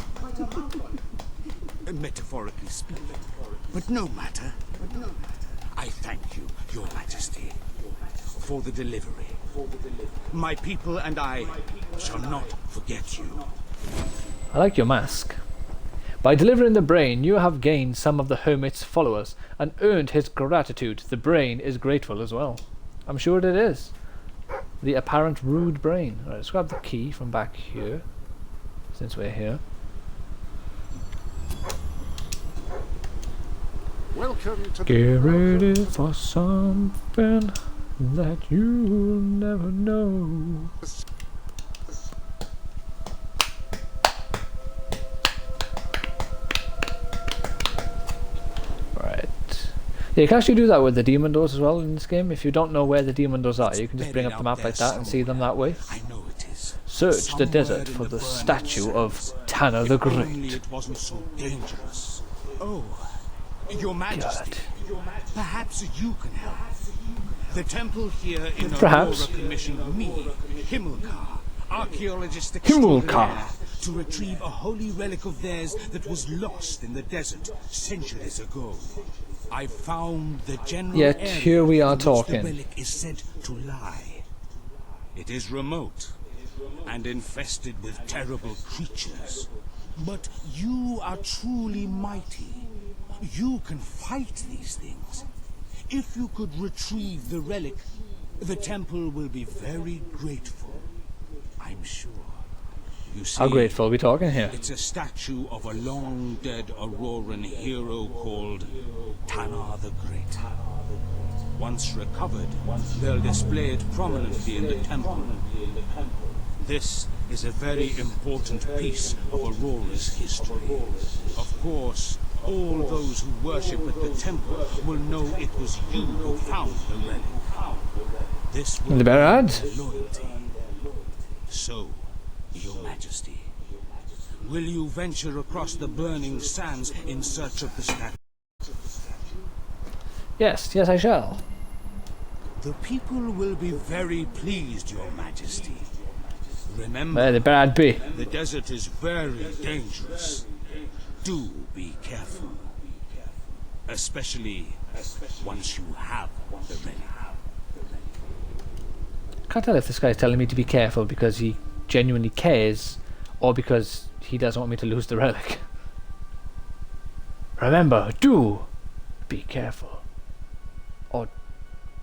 Metaphorically speaking. But no matter. I thank you, Your Majesty, for the delivery. My people and I shall not forget you. I like your mask. By delivering the brain, you have gained some of the hermit's followers and earned his gratitude. The brain is grateful as well. I'm sure it is. The apparent rude brain. Alright, let's grab the key from back here, since we're here. Welcome to Get ready for something that you'll never know. Right. Yeah, you can actually do that with the demon doors as well in this game. If you don't know where the demon doors are, you can just bring up the map like that and see them that way. I know it is. Search the desert for the statue of Tanner the Great. Only it wasn't so dangerous. Oh, Your Majesty, perhaps you can help. The temple here in Perhaps. Aurora commissioned me, Himmelkar, archaeologist Himmelkar. extraordinaire, to retrieve a holy relic of theirs that was lost in the desert centuries ago. I found the general Yet area here we are in which talking. the relic is said to lie. It is remote and infested with terrible creatures. But you are truly mighty. You can fight these things. If you could retrieve the relic, the temple will be very grateful. I'm sure. You see, How grateful are we talking here? it's a statue of a long-dead Auroran hero called Tanner the Great. Once recovered, they'll display it prominently in the temple. This is a very important piece of Aurora's history. Of course, all those who worship at the temple will know it was you who found the relic. This will The better add. loyalty. So, Your Majesty, will you venture across the burning sands in search of the statue? Yes, I shall. The people will be very pleased, Your Majesty. Remember, They better be. the desert is very dangerous. Do be careful. Especially once you have the relic. Can't tell if this guy's telling me to be careful because he genuinely cares or because he doesn't want me to lose the relic. Remember, do be careful. Or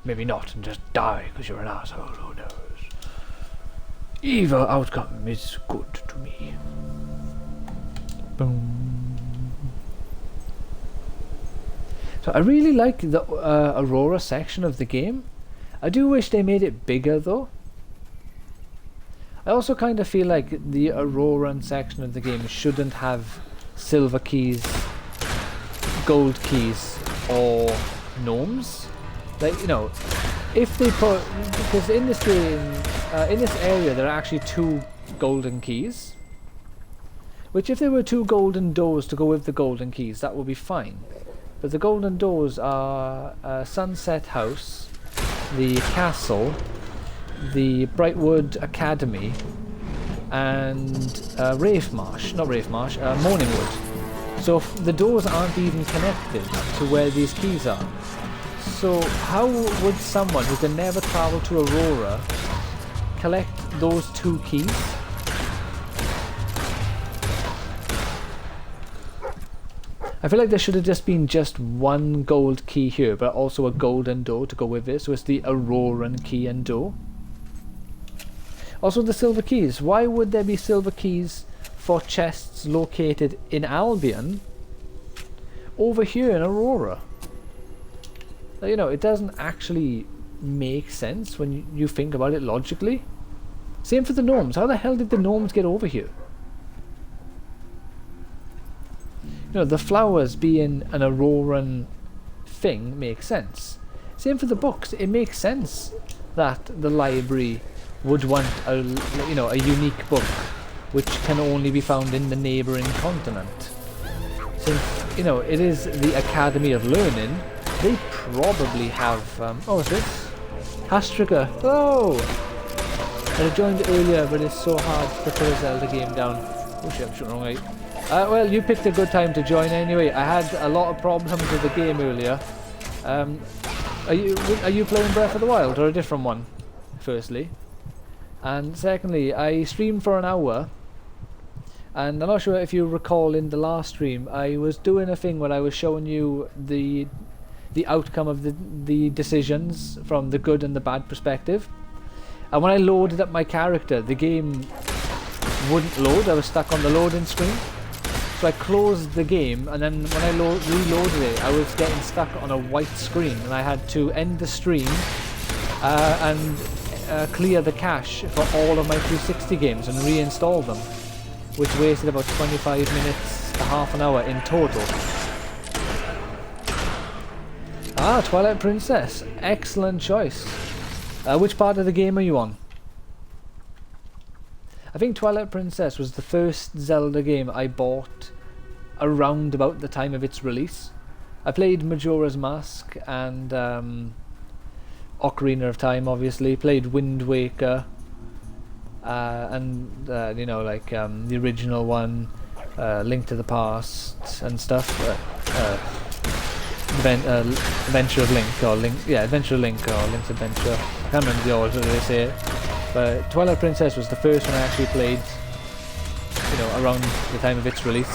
maybe not and just die because you're an asshole, who knows. Either outcome is good to me. Boom. So I really like the Aurora section of the game. I do wish they made it bigger though. I also kind of feel like the Auroran section of the game shouldn't have silver keys, gold keys, or gnomes. Like, you know, if they put, because in this game, in this area there are actually 2 golden keys. Which if there were 2 golden doors to go with the golden keys, that would be fine. But the golden doors are Sunset House, the Castle, the Brightwood Academy, and Morningwood. So the doors aren't even connected to where these keys are. So how would someone who can never travel to Aurora collect those 2 keys? I feel like there should have just been just 1 gold key here, but also a golden door to go with it, so it's the Auroran key and door. Also the silver keys. Why would there be silver keys for chests located in Albion over here in Aurora? You know, it doesn't actually make sense when you think about it logically. Same for the gnomes. How the hell did the gnomes get over here? You know, the flowers being an Auroran thing makes sense. Same for the books. It makes sense that the library would want a unique book which can only be found in the neighbouring continent. Since it is the Academy of Learning, they probably have what's this? Hastrika. Oh! I joined earlier, but it's so hard to put a Zelda game down. Oh shit, I'm shooting the wrong way. Well, you picked a good time to join anyway. I had a lot of problems with the game earlier. Are you playing Breath of the Wild or a different one? Firstly, and secondly, I streamed for an hour, and I'm not sure if you recall in the last stream, I was doing a thing where I was showing you the outcome of the decisions from the good and the bad perspective. And when I loaded up my character, the game wouldn't load. I was stuck on the loading screen. So I closed the game, and then when I reloaded it, I was getting stuck on a white screen, and I had to end the stream and clear the cache for all of my 360 games and reinstall them, which wasted about 25 minutes to half an hour in total. Ah, Twilight Princess. Excellent choice. Which part of the game are you on? I think Twilight Princess was the first Zelda game I bought around about the time of its release. I played Majora's Mask and Ocarina of Time, obviously. Played Wind Waker and the original one, Link to the Past and stuff. Adventure of Link or Adventure of Link or Link's Adventure. I can't remember the order they say it. But Twilight Princess was the first one I actually played, around the time of its release.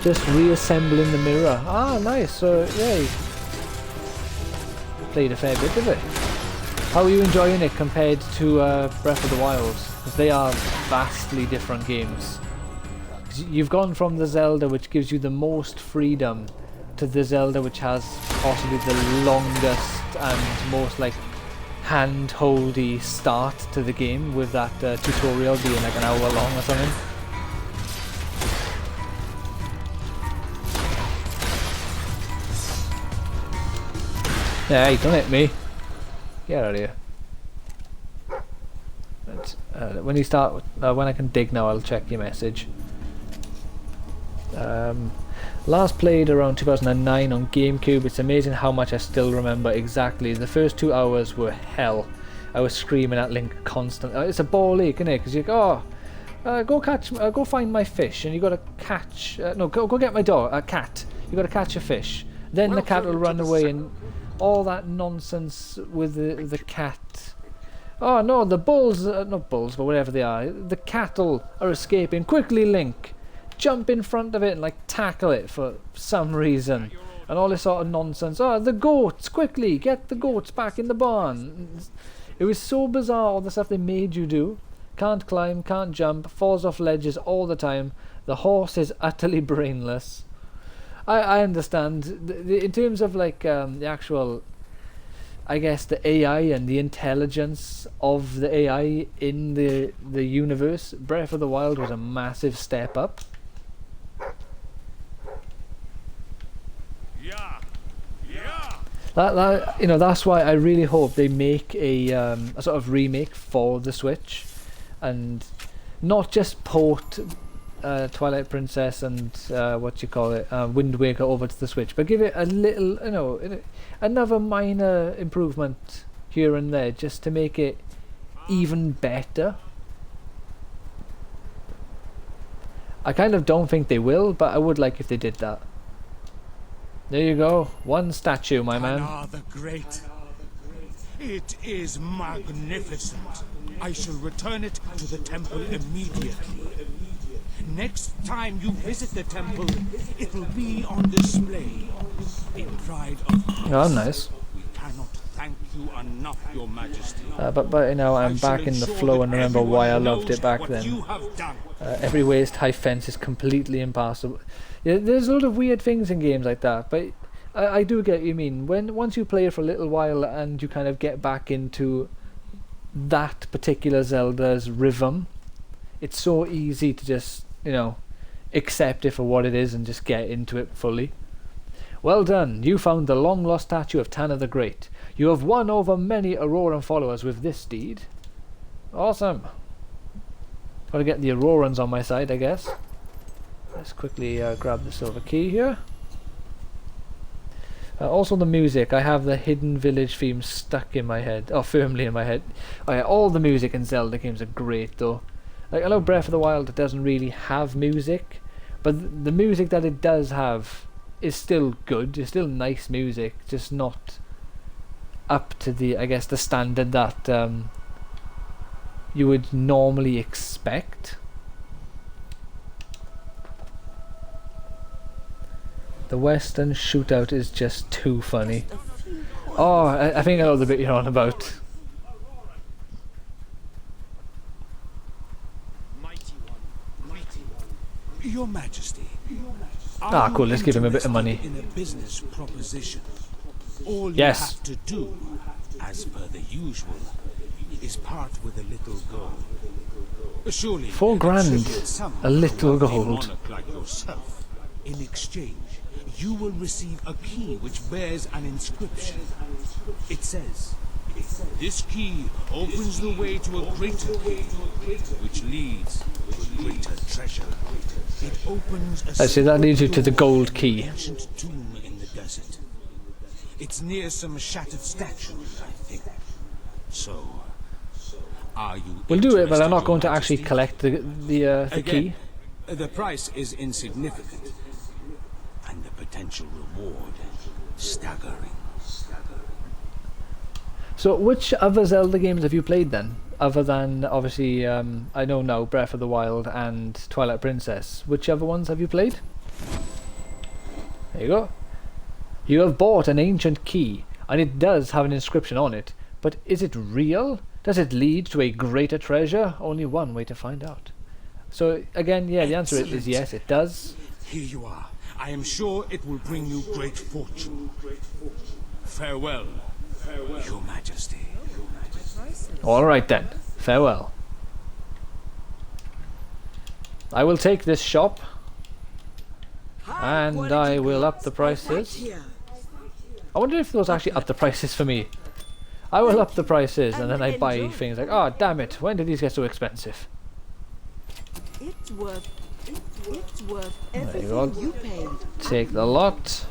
Just reassembling the mirror. Ah, nice. So, yay. Played a fair bit of it. How are you enjoying it compared to Breath of the Wild? Because they are vastly different games. You've gone from the Zelda which gives you the most freedom to the Zelda which has possibly the longest and most hand-holdy start to the game, with that tutorial being like an hour long or something. Hey, don't hit me. Get out of here. When you start, when I can dig now, I'll check your message. Last played around 2009 on GameCube. It's amazing how much I still remember exactly. The first 2 hours were hell. I was screaming at Link constantly. It's a ball ache, isn't it? Because you go, go find my fish, and you got to catch. Go get my dog, a cat. You got to catch a fish. Then the cat will run away, and all that nonsense with the cat. Oh no, the bulls, not bulls, but whatever they are. The cattle are escaping. Quickly, Link. Jump in front of it and tackle it for some reason, and all this sort of nonsense. Oh, the goats! Quickly, get the goats back in the barn. It was so bizarre, all the stuff they made you do. Can't climb, can't jump, falls off ledges all the time. The horse is utterly brainless. I understand. In terms of the actual, I guess, the AI and the intelligence of the AI in the universe, Breath of the Wild was a massive step up. That's why I really hope they make a sort of remake for the Switch, and not just port Twilight Princess and Wind Waker over to the Switch, but give it a little, another minor improvement here and there, just to make it even better. I kind of don't think they will, but I would like if they did that. There you go, one statue, my man. The Great. It is magnificent. I shall return it to the temple immediately. Next time you visit the temple, it will be on display. In pride of Oh, nice. We cannot thank you enough, Your Majesty. But I'm back in the flow and remember why I loved it back then. Every waist-high fence is completely impassable. Yeah, there's a lot of weird things in games like that, but I do get what you mean. Once you play it for a little while and you kind of get back into that particular Zelda's rhythm, it's so easy to just, accept it for what it is and just get into it fully. Well done, you found the long-lost statue of Tanner the Great. You have won over many Auroran followers with this deed. Awesome. Gotta get the Aurorans on my side, I guess. Let's quickly grab the silver key here. Also the music. I have the Hidden Village theme stuck in my head. Oh, firmly in my head. Oh yeah, all the music in Zelda games are great though. Like, I know Breath of the Wild doesn't really have music, but the music that it does have is still good. It's still nice music, just not up to the, I guess, the standard that you would normally expect. The Western shootout is just too funny. Oh, I think I know the bit you're on about. Your Majesty. Ah, cool. Let's give him a bit of money. In a business proposition. All yes. You have to do, as per the usual, is part with a little gold. Surely, $4 grand, a little gold. Like yourself. In exchange, you will receive a key which bears an inscription. It says, "This key opens the way to a greater key, which leads to a greater treasure." It opens a I see, that leads you to the gold key. Ancient tomb in the desert. It's near some shattered statues, I think. So, are you? We'll do it, but I'm not going to actually collect the key. The price is insignificant, and the potential reward staggering. So, which other Zelda games have you played then? Other than, obviously, I know now, Breath of the Wild and Twilight Princess. Which other ones have you played? There you go. You have bought an ancient key, and it does have an inscription on it. But is it real? Does it lead to a greater treasure? Only one way to find out. So, again, yeah, the answer is yes, it does. Here you are. I am sure it will bring you great fortune. Farewell, Your Majesty. Alright then, farewell. I will take this shop, and I will up the prices. I wonder if those actually up the prices for me. I will up the prices, and then I buy things like, oh damn it, when did these get so expensive? It's worth everything you paid. Take the lot.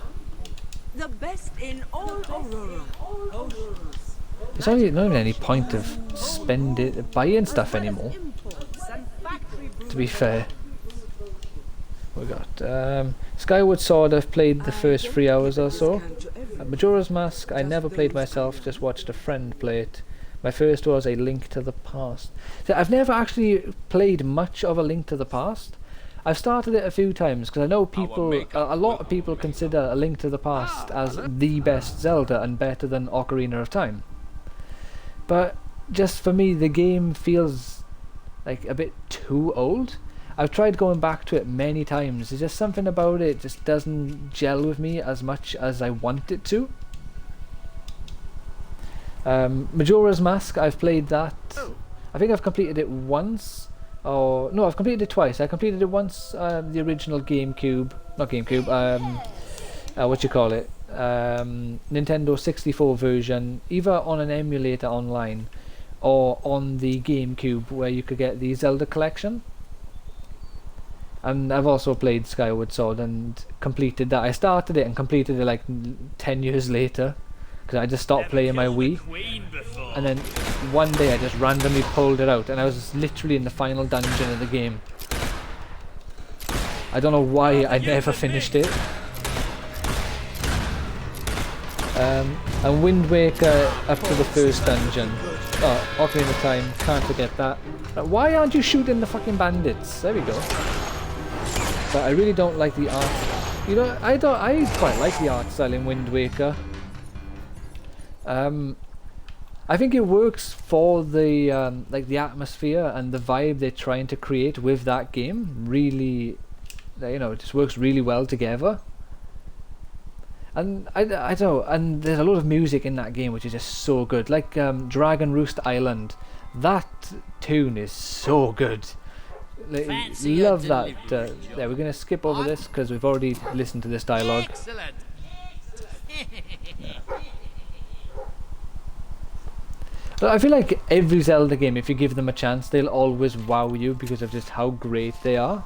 The best in all Aurora. There's not even any point of buying stuff anymore. To be fair. We got Skyward Sword. I've played the first 3 hours or so. Majora's Mask I never played myself, just watched a friend play it. My first was A Link to the Past. So I've never actually played much of A Link to the Past. I've started it a few times because I know people, a lot of people consider A Link to the Past as the best Zelda and better than Ocarina of Time. But just for me, the game feels like a bit too old. I've tried going back to it many times. There's just something about it just doesn't gel with me as much as I want it to. Majora's Mask, I've played that. I think I've completed it once. Oh no, I've completed it twice. I completed it once, the original GameCube, not GameCube, what you call it, Nintendo 64 version, either on an emulator online or on the GameCube where you could get the Zelda collection. And I've also played Skyward Sword and completed that. I started it and completed it like 10 years later because I just stopped playing my Wii. And then one day I just randomly pulled it out and I was literally in the final dungeon of the game. I don't know why I never finished it. And Wind Waker up to the first dungeon. Oh, Ocarina of Time, can't forget that. Why aren't you shooting the fucking bandits? There we go. But I really don't like the art. You know, I quite like the art style in Wind Waker. I think it works for the like the atmosphere and the vibe they're trying to create with that game. Really, you know, it just works really well together. And I don't know, and there's a lot of music in that game which is just so good. Like Dragon Roost Island, that tune is so good. Like, love that. Yeah, we're gonna skip over this because we've already listened to this dialogue. Excellent. Yeah. I feel like every Zelda game, if you give them a chance, they'll always wow you because of just how great they are.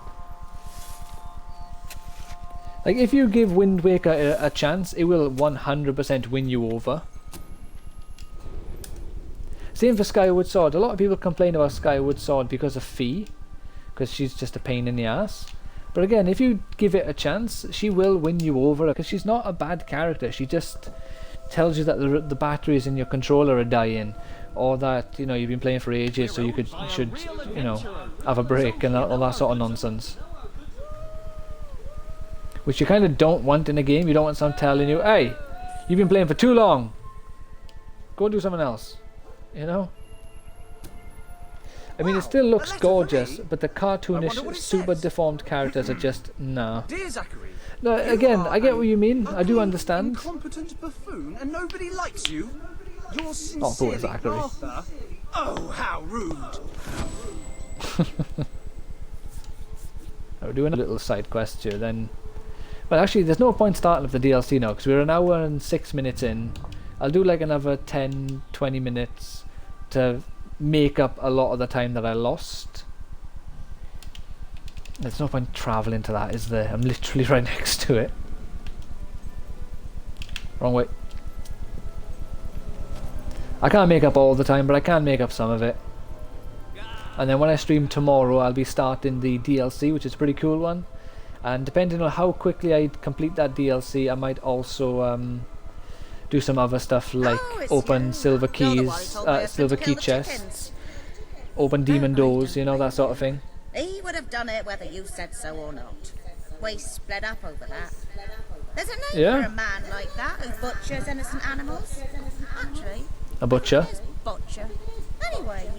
Like, if you give Wind Waker a chance, it will 100% win you over. Same for Skyward Sword. A lot of people complain about Skyward Sword because of Fee, because she's just a pain in the ass. But again, if you give it a chance, she will win you over, because she's not a bad character. She just tells you that the batteries in your controller are dying, or that, you know, you've been playing for ages, so you should, you know, have a break and all that sort of nonsense. Which you kind of don't want in a game. You don't want someone telling you, hey, you've been playing for too long, go do something else, you know? I mean, it still looks gorgeous, but the cartoonish, super deformed characters are just, nah. Dear Zachary, No, again, I get what you mean. I do understand. incompetent buffoon, and nobody likes you. You're Oh, poor sincerely Zachary. Arthur. Oh, how rude! We're doing a little side quest here, then. Well, actually, there's no point starting with the DLC now, because we're an hour and 6 minutes in. I'll do like another 10-20 minutes to make up a lot of the time that I lost. There's no point travelling to that, is there? I'm literally right next to it. Wrong way. I can't make up all the time, but I can make up some of it. And then when I stream tomorrow, I'll be starting the DLC, which is a pretty cool one. And depending on how quickly I complete that DLC, I might also do some other stuff, like open silver keys, silver key chests, open demon doors, you know, that sort of thing. He would have done it whether you said so or not. We split up over that. There's a name for a man like that who butchers innocent animals. Actually, a butcher. Butcher. Anyway,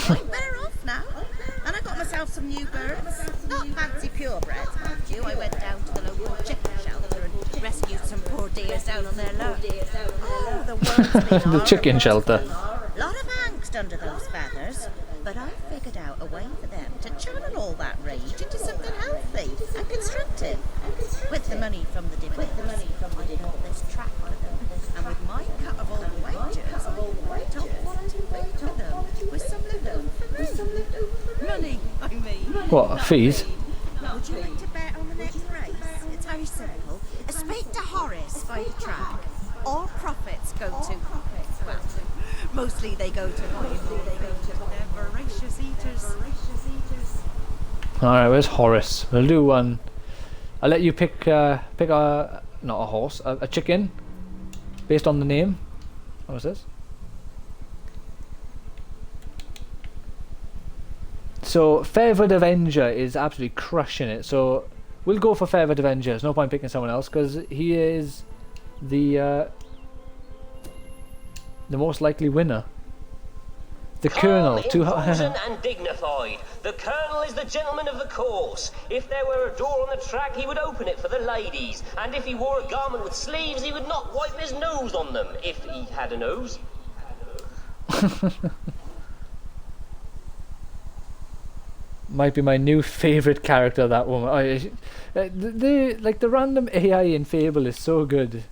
I'm better off now. And I got myself some new birds. Not fancy purebreds, mind you. I went down to the local chicken shelter and rescued some poor dears down on their luck. Oh, the world's been The chicken shelter. a lot of angst under those feathers, but I figured out a way for them to channel all that rage into something healthy and constructive. With the money from the dividends, I built this trap for them, and with my cut of all the wages, I top quality food for them with some little money, I mean. What, fees? Would you like to bet on the next race? It's very simple. Speak to Horace by the track. All profits go to... Well, mostly they go to they're voracious eaters. Alright, where's Horace? We'll do one. I'll let you pick a... not a horse, a chicken. Based on the name. What was this? So, Feathered Avenger is absolutely crushing it. So, we'll go for Feathered Avenger. There's no point picking someone else, because he is the most likely winner. The Colonel. Imposing and dignified. The Colonel is the gentleman of the course. If there were a door on the track, he would open it for the ladies. And if he wore a garment with sleeves, he would not wipe his nose on them, if he had a nose. Might be my new favourite character, that woman. The random AI in Fable is so good.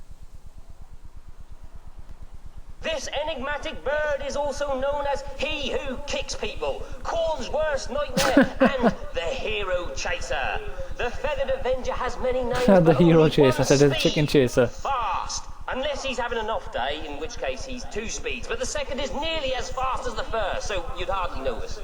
This enigmatic bird is also known as He Who Kicks People, Corn's worst nightmare, and the Hero Chaser. The Feathered Avenger has many names. The Hero Chaser, I said the Chicken Chaser. Fast, unless he's having an off day, in which case he's 2 speeds. But the second is nearly as fast as the first, so you'd hardly notice.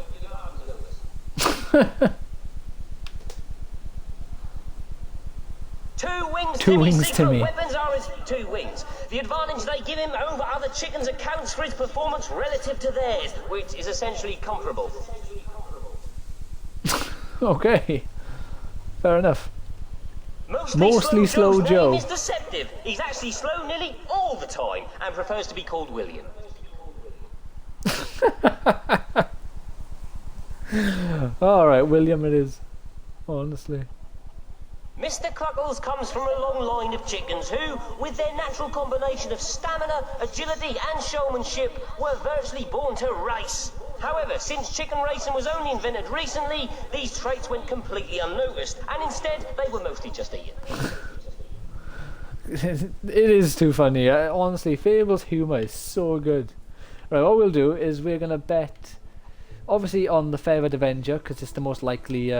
Two wings, Timmy. Weapons are his 2 wings. The advantage they give him over other chickens accounts for his performance relative to theirs, which is essentially comparable. Okay, fair enough. Mostly Slow Joe. Name is deceptive. He's actually slow nearly all the time and prefers to be called William. Alright, William it is. Honestly. Mr. Cluckles comes from a long line of chickens who, with their natural combination of stamina, agility and showmanship, were virtually born to race. However, since chicken racing was only invented recently, these traits went completely unnoticed, and instead they were mostly just eaten. It is too funny. Honestly, Fable's humour is so good. Right, what we'll do is we're going to bet, obviously, on the Favoured Avenger, because it's the most likely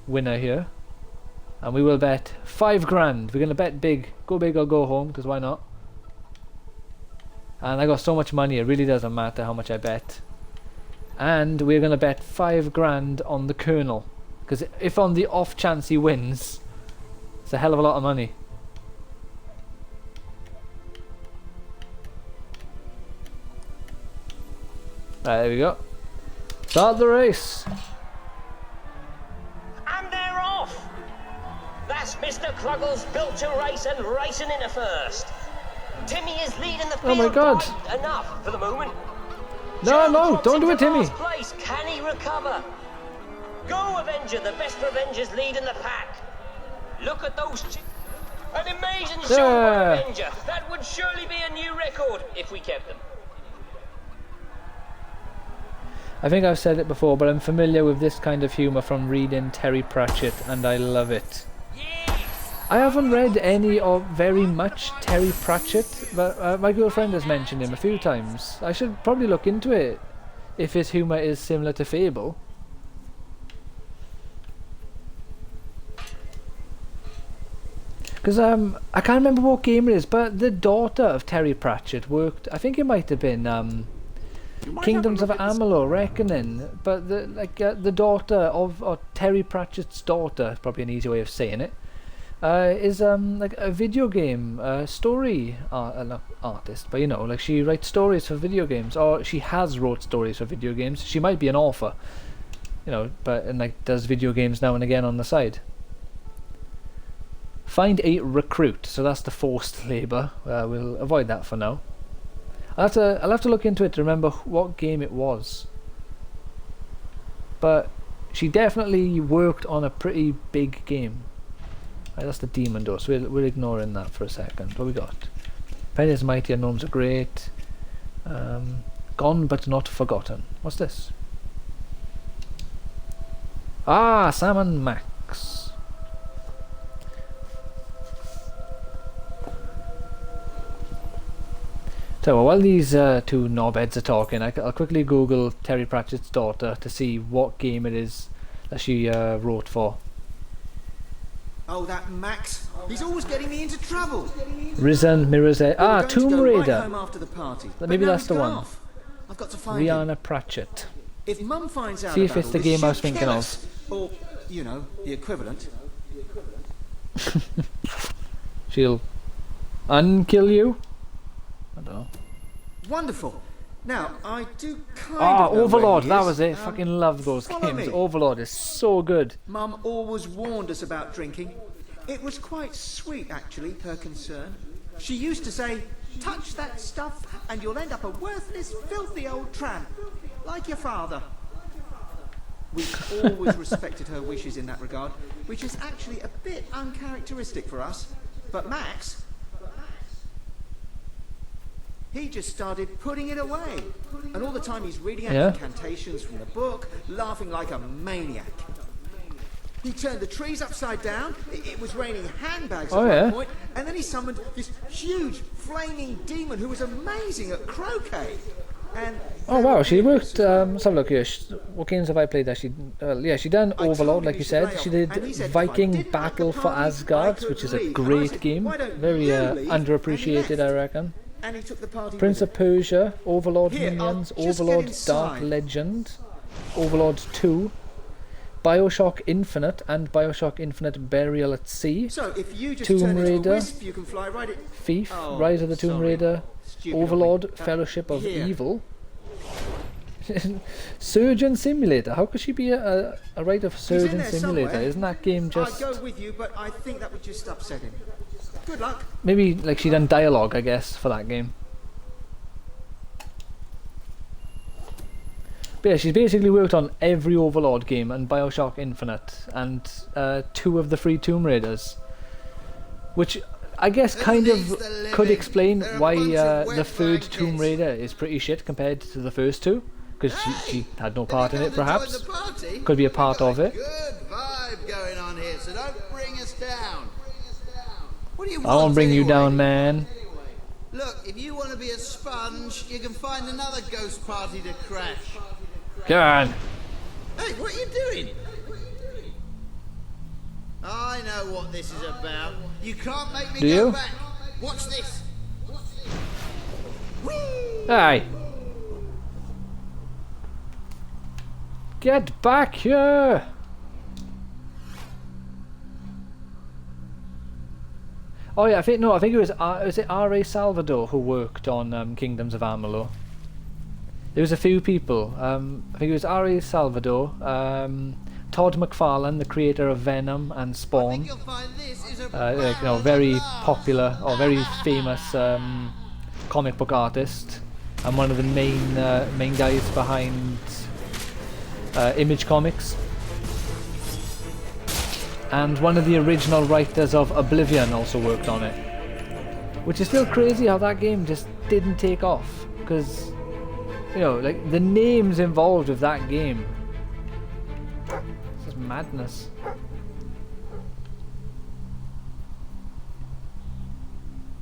winner here. And we will bet 5 grand. We're going to bet big. Go big or go home, because why not? And I got so much money, it really doesn't matter how much I bet. And we're going to bet 5 grand on the Colonel. Because if on the off chance he wins, it's a hell of a lot of money. Right, there we go. Start the race. And they're off. That's Mr. Cruggles built to race and racing into first. Timmy is leading the field. Oh my God. by enough for the moment. No, don't do it, Timmy. Last place. Can he recover? Go, Avenger. The best Avengers leading the pack. Look at those. An amazing show by Avenger. That would surely be a new record if we kept them. I think I've said it before, but I'm familiar with this kind of humour from reading Terry Pratchett, and I love it. I haven't read any or very much Terry Pratchett, but my girlfriend has mentioned him a few times. I should probably look into it, if his humour is similar to Fable. Because I can't remember what game it is, but the daughter of Terry Pratchett worked, I think it might have been Kingdoms of Amalur Reckoning, but the daughter of, or Terry Pratchett's daughter, probably an easy way of saying it, is like a video game story artist, but you know, like she writes stories for video games, or she has wrote stories for video games. She might be an author, you know, and like does video games now and again on the side. Find a recruit, so that's the forced labour. We'll avoid that for now. I'll have to look into it to remember what game it was. But she definitely worked on a pretty big game. Right, that's the demon door, so we're ignoring that for a second. What we got? Penny's Mighty and Gnomes are great. Gone but not forgotten. What's this? Ah, Sam and Max. So while these two knobheads are talking, I'll quickly Google Terry Pratchett's daughter to see what game it is that she wrote for. Oh, that Max. He's always getting me into trouble. Risen Mirror's Edge. Ah, Tomb Raider. Home after the party. Maybe that's the one. I've got to find Rihanna him. Pratchett. If Mum finds out see if about it's the all game this, I was she'll thinking kill of. us. Or, you know, the equivalent. She'll unkill you? I don't know. Wonderful. Now, I do kind of know Overlord, where he that is. was it. Fucking love those follow games. me. Overlord is so good. Mum always warned us about drinking. It was quite sweet, actually, her concern. She used to say, touch that stuff and you'll end up a worthless, filthy old tramp, like your father. We've always respected her wishes in that regard, which is actually a bit uncharacteristic for us. But Max, he just started putting it away. And all the time he's reading out incantations from the book, laughing like a maniac. He turned the trees upside down, it was raining handbags at one point, and then he summoned this huge, flaming demon who was amazing at croquet. And oh wow, she worked, let's have a look here. What games have I played that she, yeah, she done Overlord, like you said. She did Viking Battle for Asgard, which is a great game. Very underappreciated, I reckon. And he took the party Prince of Persia, Overlord Minions, Overlord Dark Legend, Overlord 2, Bioshock Infinite and Bioshock Infinite Burial at Sea, so if you just Tomb Raider, wisp, you can fly right Thief, Rise of the Tomb Raider, Overlord, Fellowship of Evil, Surgeon Simulator. How could she be a writer for Surgeon Simulator? Isn't that game just... I'd go with you, but I think that would just upset him. Good luck. Maybe like she done dialogue, I guess, for that game. But yeah, she's basically worked on every Overlord game and Bioshock Infinite and 2 of the 3 Tomb Raiders, which I guess kind of could explain why the 3rd Tomb Raider is pretty shit compared to the first 2, because she had no part in it, perhaps. Could be a part of it. Good vibe going on here, so don't bring us down. What do you want, I won't bring you down, man. Look, if you want to be a sponge, you can find another ghost party to crash. Go on. Hey, what are you doing? I know what this is about. You can't make me go back. Watch this. Hey. Get back here. Oh yeah, I think it was R.A. Salvador who worked on Kingdoms of Amalur. There was a few people. I think it was R.A. Salvador, Todd McFarlane, the creator of Venom and Spawn. Very popular or very famous comic book artist, and one of the main guys behind Image Comics. And one of the original writers of Oblivion also worked on it. Which is still crazy how that game just didn't take off. Because, like, the names involved with that game. This is madness.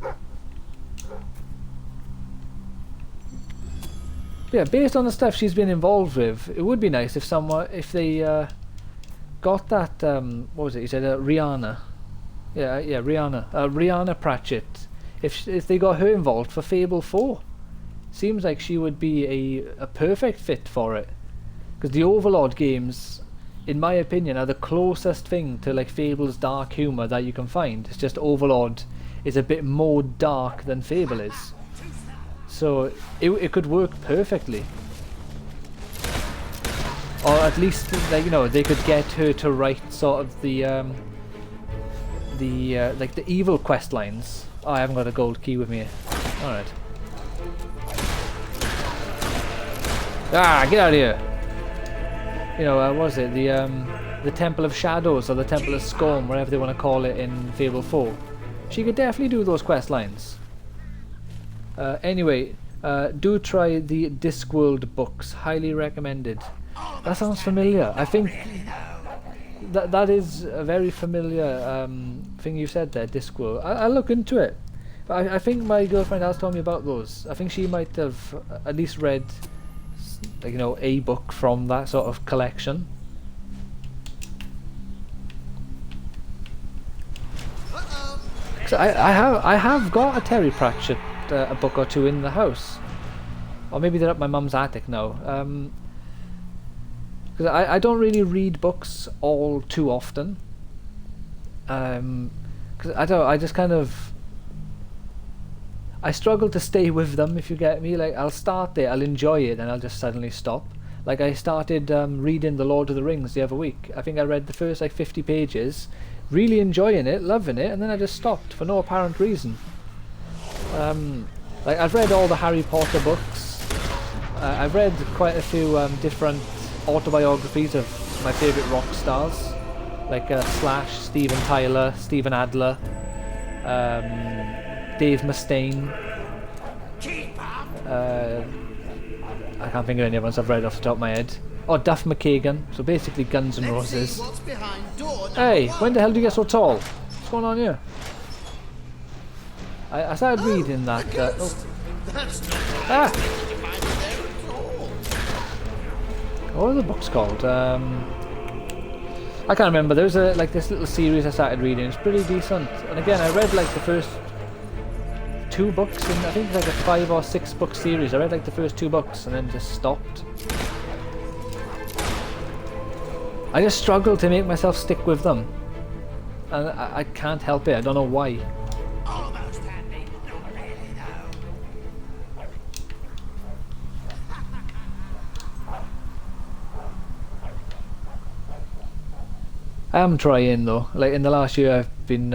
But yeah, based on the stuff she's been involved with, it would be nice if they got that, what was it, you said, Rihanna. Yeah, Rihanna. Rihanna Pratchett. If they got her involved for Fable 4. Seems like she would be a perfect fit for it. Because the Overlord games, in my opinion, are the closest thing to like Fable's dark humour that you can find. It's just Overlord is a bit more dark than Fable is. So it could work perfectly. Or at least, like, they could get her to write sort of the evil quest lines. Oh, I haven't got a gold key with me. All right. Ah, get out of here! What was it? The Temple of Shadows or the Temple of Scorn, whatever they want to call it in Fable 4. She could definitely do those quest lines. Anyway, do try the Discworld books. Highly recommended. That sounds familiar. I think that is a very familiar thing you said there, Discworld. I'll look into it. But I think my girlfriend has told me about those. I think she might have at least read, like, a book from that sort of collection. So I have got a Terry Pratchett a book or two in the house, or maybe they're at my mum's attic now. Because I don't really read books all too often. Because I just kind of, I struggle to stay with them, if you get me. Like, I'll start there, I'll enjoy it, and I'll just suddenly stop. Like, I started reading The Lord of the Rings the other week. I think I read the first 50 pages, really enjoying it, loving it, and then I just stopped for no apparent reason. Like, I've read all the Harry Potter books. I've read quite a few different autobiographies of my favourite rock stars, like Slash, Steven Tyler, Steven Adler, Dave Mustaine. I can't think of any of ones I've read off the top of my head. Oh, Duff McKagan, so basically Guns N' Roses. Hey, when the hell do you get so tall? What's going on here? I started reading that. What are the books called? I can't remember. There was this little series I started reading. It's pretty decent. And again, I read like the first 2 books, and I think it's like a 5 or 6 book series. I read like the first 2 books and then just stopped. I just struggle to make myself stick with them, and I can't help it. I don't know why. I am trying though. Like, in the last year I've been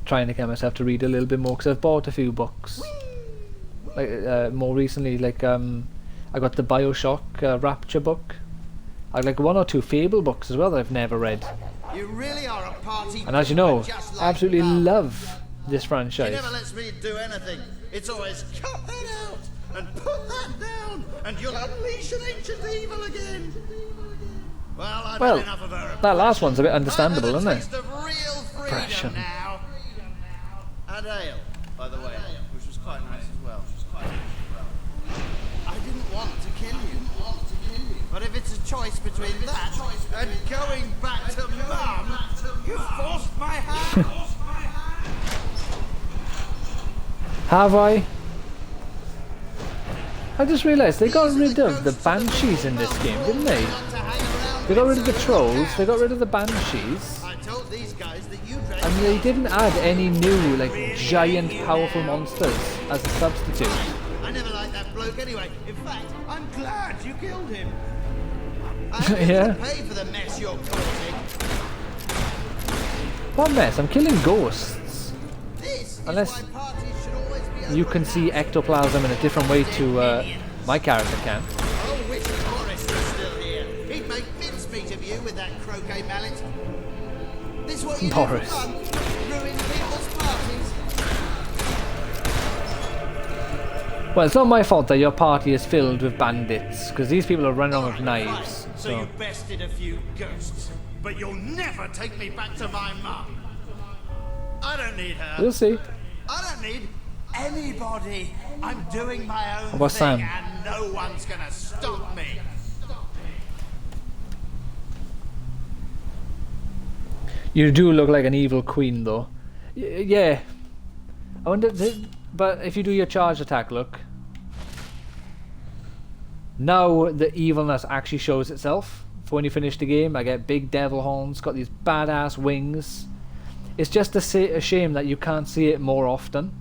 trying to get myself to read a little bit more, because I've bought a few books. Like more recently, like I got the BioShock Rapture book. I like 1 or 2 Fable books as well that I've never read. You really are a party. And as you know, I absolutely love this franchise. He never lets me do anything. It's always cut that out and put that down, and you'll unleash an ancient evil again. Well, I've had enough of her. That last one's a bit understandable, isn't it? Oppression. And ale, by the way, which was quite nice as well. choice between that and going back to Mum, you forced my hand. Have I? I just realised they got rid of the banshees in this game, didn't they? They got rid of the trolls, they got rid of the banshees, and they didn't add any new, like, giant powerful monsters as a substitute. I never liked that bloke anyway. In fact, I'm glad you killed him. Yeah. Pay for the mess you're causing. What mess? I'm killing ghosts. Unless you can see ectoplasm in a different way to my character can. Oh, wish Morris was still here. He'd make mincemeat of you with that croquet mallet. This what you Morris. do for fun? Ruin people's parties. Well, it's not my fault that your party is filled with bandits, because these people are running around with knives. So you bested a few ghosts, but you'll never take me back to my mum. I don't need her. We'll see. I don't need anybody. I'm doing my own About thing, Sam? and no one's gonna stop me. You do look like an evil queen, though. Yeah. I wonder, but if you do your charge attack, look. Now the evilness actually shows itself. For when you finish the game, I get big devil horns, got these badass wings. It's just a shame that you can't see it more often.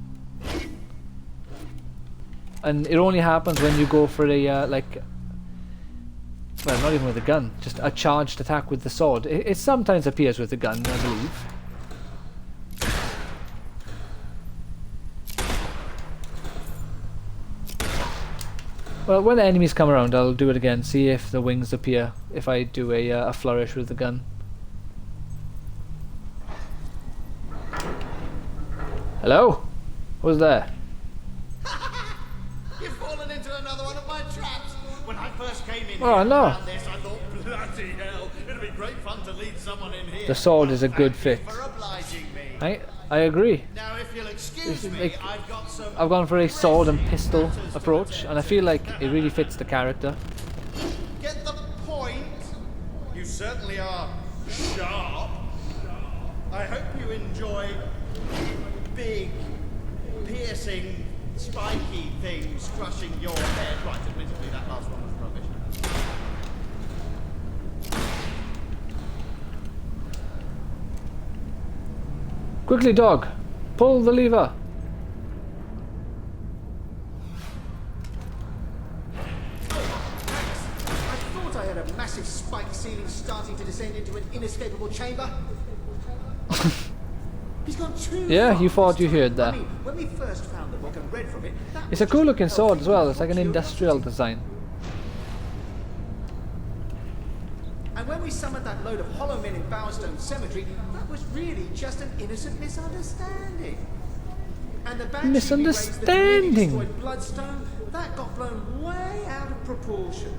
And it only happens when you go for a, like... Well, not even with a gun, just a charged attack with the sword. It sometimes appears with the gun, I believe. Well, when the enemies come around, I'll do it again, see if the wings appear, if I do a flourish with the gun. Hello? Who's there? You've fallen into another one of my traps. When I first came in Oh, here no. around this, I thought, bloody hell, it'd be great fun to lead someone in here. The sword is a good fit. For obliging me. I agree. Now, if you'll excuse me, Like, I've got some... I've gone for a sword and pistol approach, and I feel like it really fits the character. Get the point? You certainly are sharp. I hope you enjoy big, piercing, spiky things crushing your head. Right, admittedly, that last one was rubbish. Quickly, dog! Pull the lever! I thought I had a massive spike ceiling starting to descend into an inescapable chamber. He's gone too Yeah, far. you thought you heard that. I mean, when we first found the book and read from it, that It's a cool looking sword as well, it's like an industrial design. And when we summoned that load of hollow men in Bowerstone Cemetery, that was really just an innocent misunderstanding. And the banshee Misunderstanding. we raised that really destroyed Bloodstone, that got blown way out of proportion.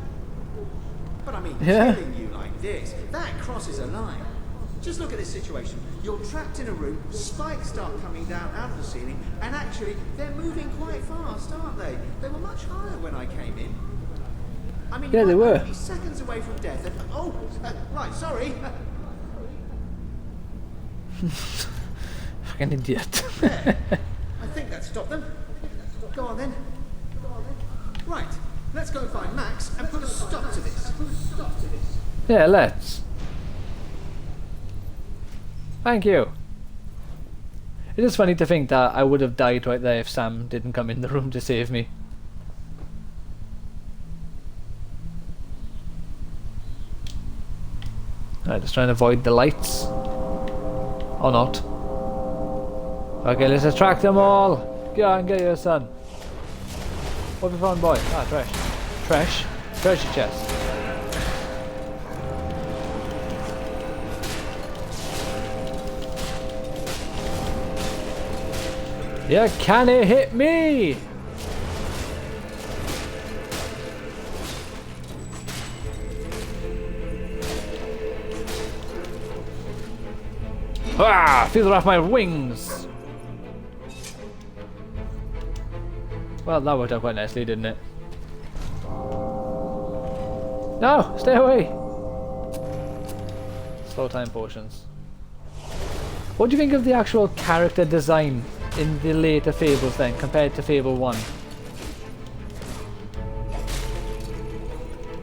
But I mean, Yeah. killing you like this, that crosses a line. Just look at this situation. You're trapped in a room, spikes start coming down out of the ceiling, and actually, they're moving quite fast, aren't they? They were much higher when I came in. I mean, Yeah, they you might were. only be seconds away from death, and right, sorry. Fucking idiot. There. I think that stopped them. Go on then. Right, let's go and find Max and put a stop to this. Yeah, let's. Thank you. It is funny to think that I would have died right there if Sam didn't come in the room to save me. Alright, let's try and avoid the lights. Or not. Okay, let's attract them all. Go on, get your son. What have you found, boy? Ah, trash. Trash? Treasure chest. You can't hit me! Ah! Feather off my wings! Well, that worked out quite nicely, didn't it? No, stay away. Slow time potions. What do you think of the actual character design in the later Fables then, compared to Fable 1?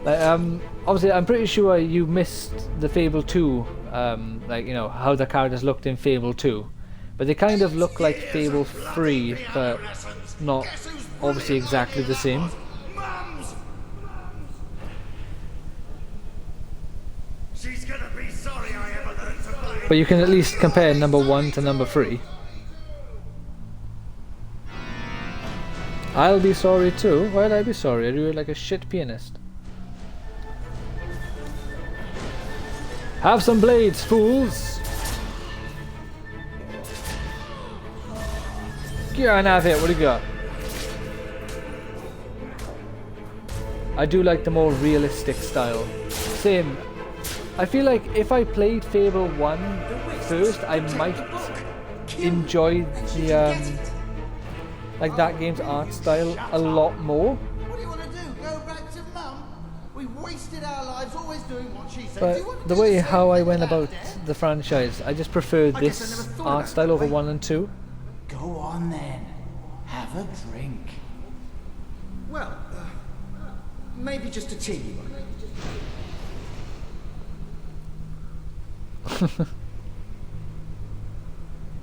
Like, obviously I'm pretty sure you missed the Fable 2, like, you know, how the characters looked in Fable 2. But they kind of look like Fable 3, but not obviously exactly the same. She's gonna be sorry I ever learned to play. But you can at least compare number 1 to number 3. I'll be sorry too. Why'd I be sorry? I do it like a shit pianist. Have some blades, fools! Get on out of it, what do you got? I do like the more realistic style. Same. I feel like if I played Fable 1 first, I might enjoy the like that game's art style a lot more. What do you want to do? Go back to Mum? We wasted our lives always doing what she said. But the way how I went about the franchise, I just prefer this art style over 1 and 2. Go on then. Have a drink. Well, maybe just a teeny one.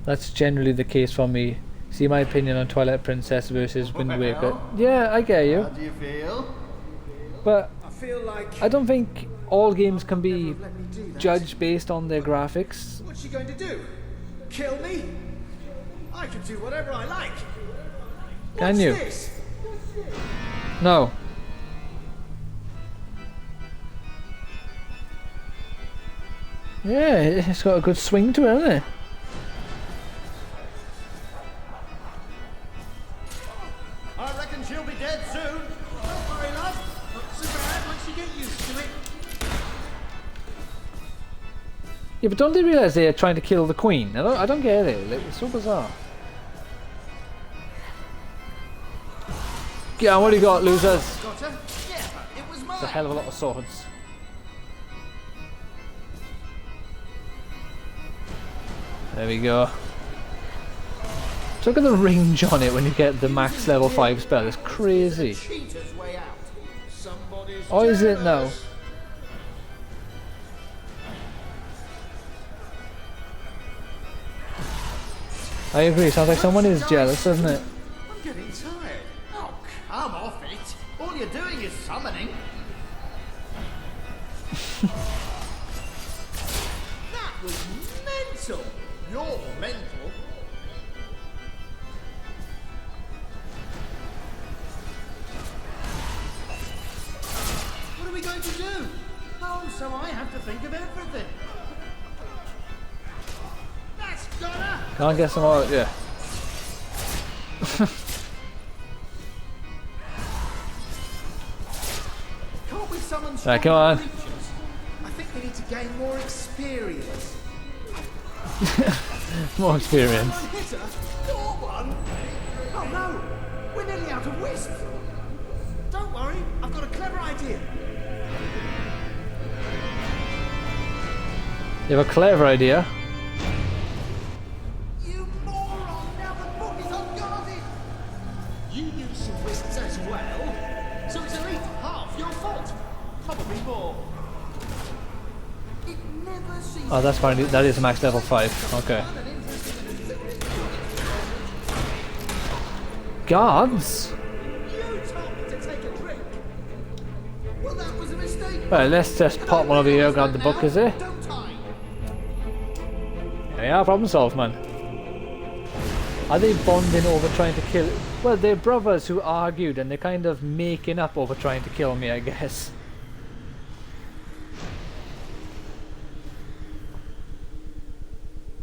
That's generally the case for me. See my opinion on Twilight Princess versus Wind Waker. Yeah, I get you. How do you feel? But I feel like I don't think all games can be judged based on their graphics. What's she going to do? Kill me? I can do whatever I like. Can you? This? No. Yeah, it's got a good swing to it, hasn't it? I reckon she'll be dead soon. Don't worry, love. Not so bad once you get used to it. Yeah, but don't they realise they're trying to kill the queen? I don't get it. Like, it's so bizarre. Get on, what do you got, losers? Got her? Yeah, it was mine. It's a hell of a lot of swords. There we go. So look at the range on it when you get the max level 5 spell. It's crazy. Or is it now? I agree, sounds like someone is jealous, doesn't it? I'm getting tired. Oh, come off it. All you're doing is summoning. That was mental. You're mental. What are we going to do? Oh, so I have to think of everything. That's gotta... Can't get some more, yeah. Can't we summon Right, come on. creatures? I think we need to gain more experience. More experience. Hitter? Go on. Oh no, we're nearly out of wisp. Don't worry, I've got a clever idea. You have a clever idea. You moron! Now the book is unguarded. You use some wisps as well, so it's at least half your fault. Probably more. It never seems. Oh, that's fine. That is max level 5. Okay. Guards? You told me to take a drink. Well, that was a mistake. Right, let's just pop one over here, grab the book, is it? Yeah, problem solved, man. Are they bonding over trying to kill... Well, they're brothers who argued and they're kind of making up over trying to kill me, I guess.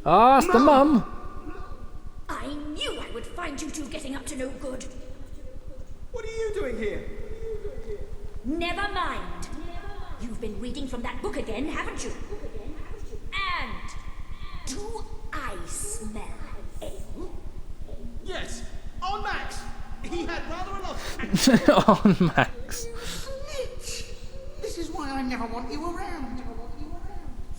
Ah, it's the mum! I knew I would find you two getting up to no good. What are you doing here? Never mind. You've been reading from that book again, haven't you? And do I smell ale? Yes, on Max. He had rather a lot. On Max. This is why I never want you around.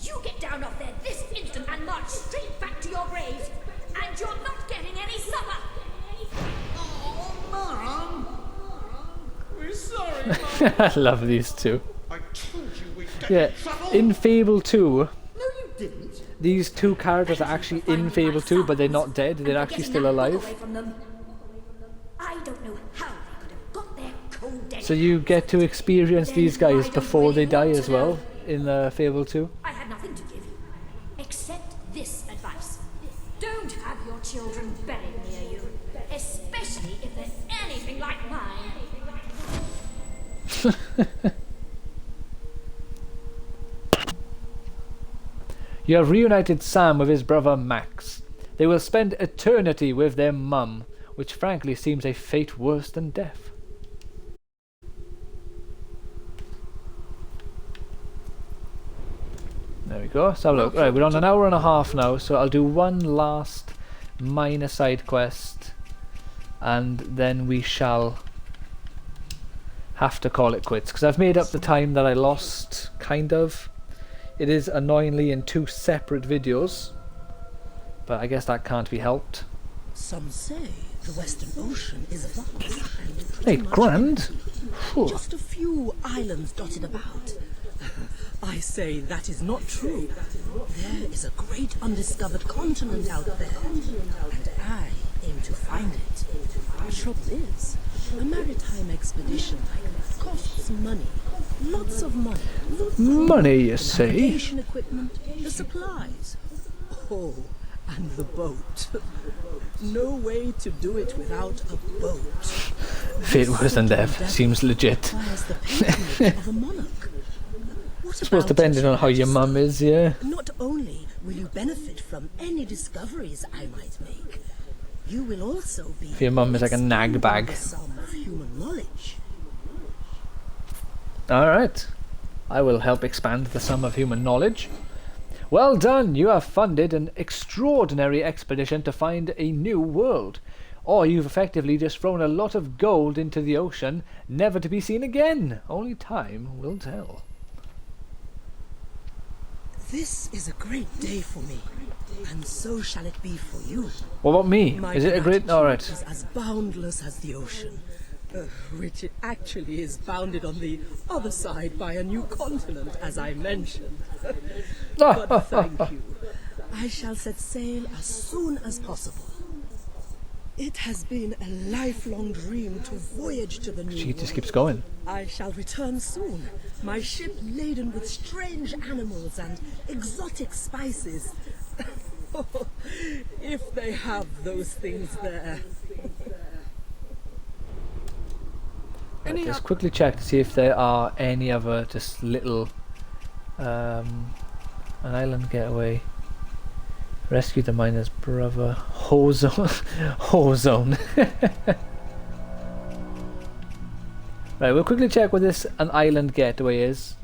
You get down off there this instant and march straight back to your graves. And you're not getting any supper. Oh, Mum! We're sorry, Mum. I love these two. I told you we'd get Yeah, in trouble. in Fable 2, No, you didn't. these two characters are actually in Fable 2, but they're not dead. They're actually still alive. I don't know how they could have got there cold dead. So you get to experience these guys before they die as well in Fable 2. I had nothing to give you, except this advice. Don't have your children buried near you, especially if they're anything like mine. You have reunited Sam with his brother Max. They will spend eternity with their mum, which frankly seems a fate worse than death. There we go. So look, right, we're on an hour and a half now, so I'll do one last minor side quest, and then we shall have to call it quits, because I've made up the time that I lost, kind of. It is annoyingly in two separate videos, but I guess that can't be helped. Some say the Western Ocean is vast and Hey, grand. just a few islands dotted about. I say that is not true. There is a great undiscovered continent out there, and I aim to find it. The trouble is, a maritime expedition costs money. Lots of money. Money, you The say? navigation equipment, the supplies. Oh, and the boat. No way to do it without a boat. Fate worse than death. Seems legit. Requires the patronage of a monarch. I suppose depending on how your mum is, yeah. Not only will you benefit from any discoveries I might make, you will also be If your mum is like a nag bag. the sum of human knowledge. Alright. I will help expand the sum of human knowledge. Well done! You have funded an extraordinary expedition to find a new world. Or you've effectively just thrown a lot of gold into the ocean, never to be seen again. Only time will tell. This is a great day for me, and so shall it be for you. What about me? My Is it a great... gratitude Alright. is as boundless as the ocean, which it actually is bounded on the other side by a new continent, as I mentioned. But thank you. I shall set sail as soon as possible. It has been a lifelong dream to voyage to the new She just world. keeps going. I shall return soon, my ship laden with strange animals and exotic spices. If they have those things there. Right, just quickly check to see if there are any other just little an island getaway. Rescue the miner's brother. Hozone. Hozone. Right, we'll quickly check what this an island getaway is,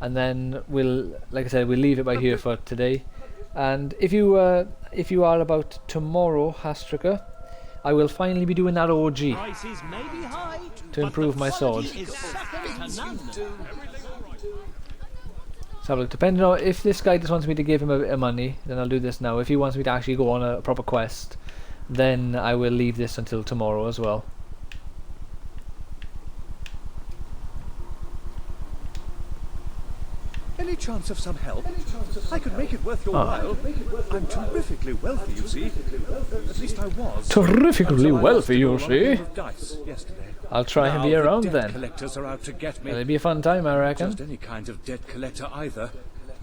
and then we'll, like I said, we'll leave it by here for today. And if you are about tomorrow, Hastrika, I will finally be doing that OG Prices may be high, to improve my sword. is second to none. So look, depending on if this guy just wants me to give him a bit of money, then I'll do this now. If he wants me to actually go on a proper quest, then I will leave this until tomorrow as well. Any chance of some help? I could make it worth your Ah. while. I'm terrifically wealthy, you see. At least I was. Terrifically Until I lost wealthy, it you all on a see. game of dice yesterday. I'll try and Now be the around debt then. collectors are out to get me. It'll be a fun time, I reckon. Not just any kind of debt collector either,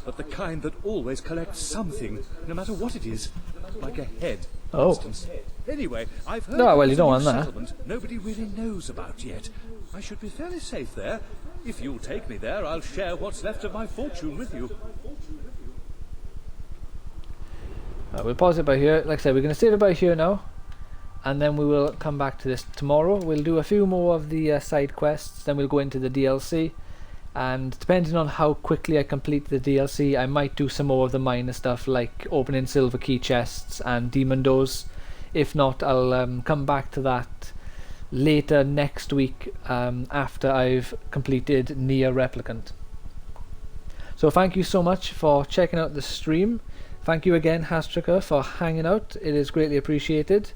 but the kind that always collects something, no matter what it is, like a head, for Oh. instance. Anyway, I've heard No, well, there's you don't a want new that. settlement nobody really knows about yet. I should be fairly safe there. If you'll take me there, I'll share what's left of my fortune with you. We'll pause it by here. Like I said, we're going to save it by here now, and then we will come back to this tomorrow. We'll do a few more of the side quests, then we'll go into the DLC, and depending on how quickly I complete the DLC, I might do some more of the minor stuff like opening silver key chests and demon doors. If not, I'll come back to that later next week, after I've completed Nier Replicant. So thank you so much for checking out the stream. Thank you again, Hastricker, for hanging out. It is greatly appreciated.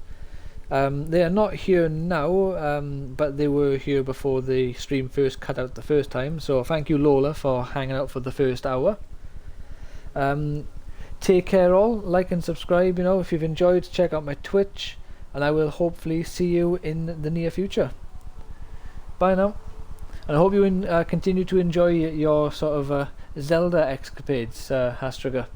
They are not here now, but they were here before the stream first cut out the first time. So thank you, Lola, for hanging out for the first hour. Take care all, like and subscribe, you know, if you've enjoyed, check out my Twitch, and I will hopefully see you in the near future. Bye now, and I hope you continue to enjoy your sort of Zelda escapades, Hastricker.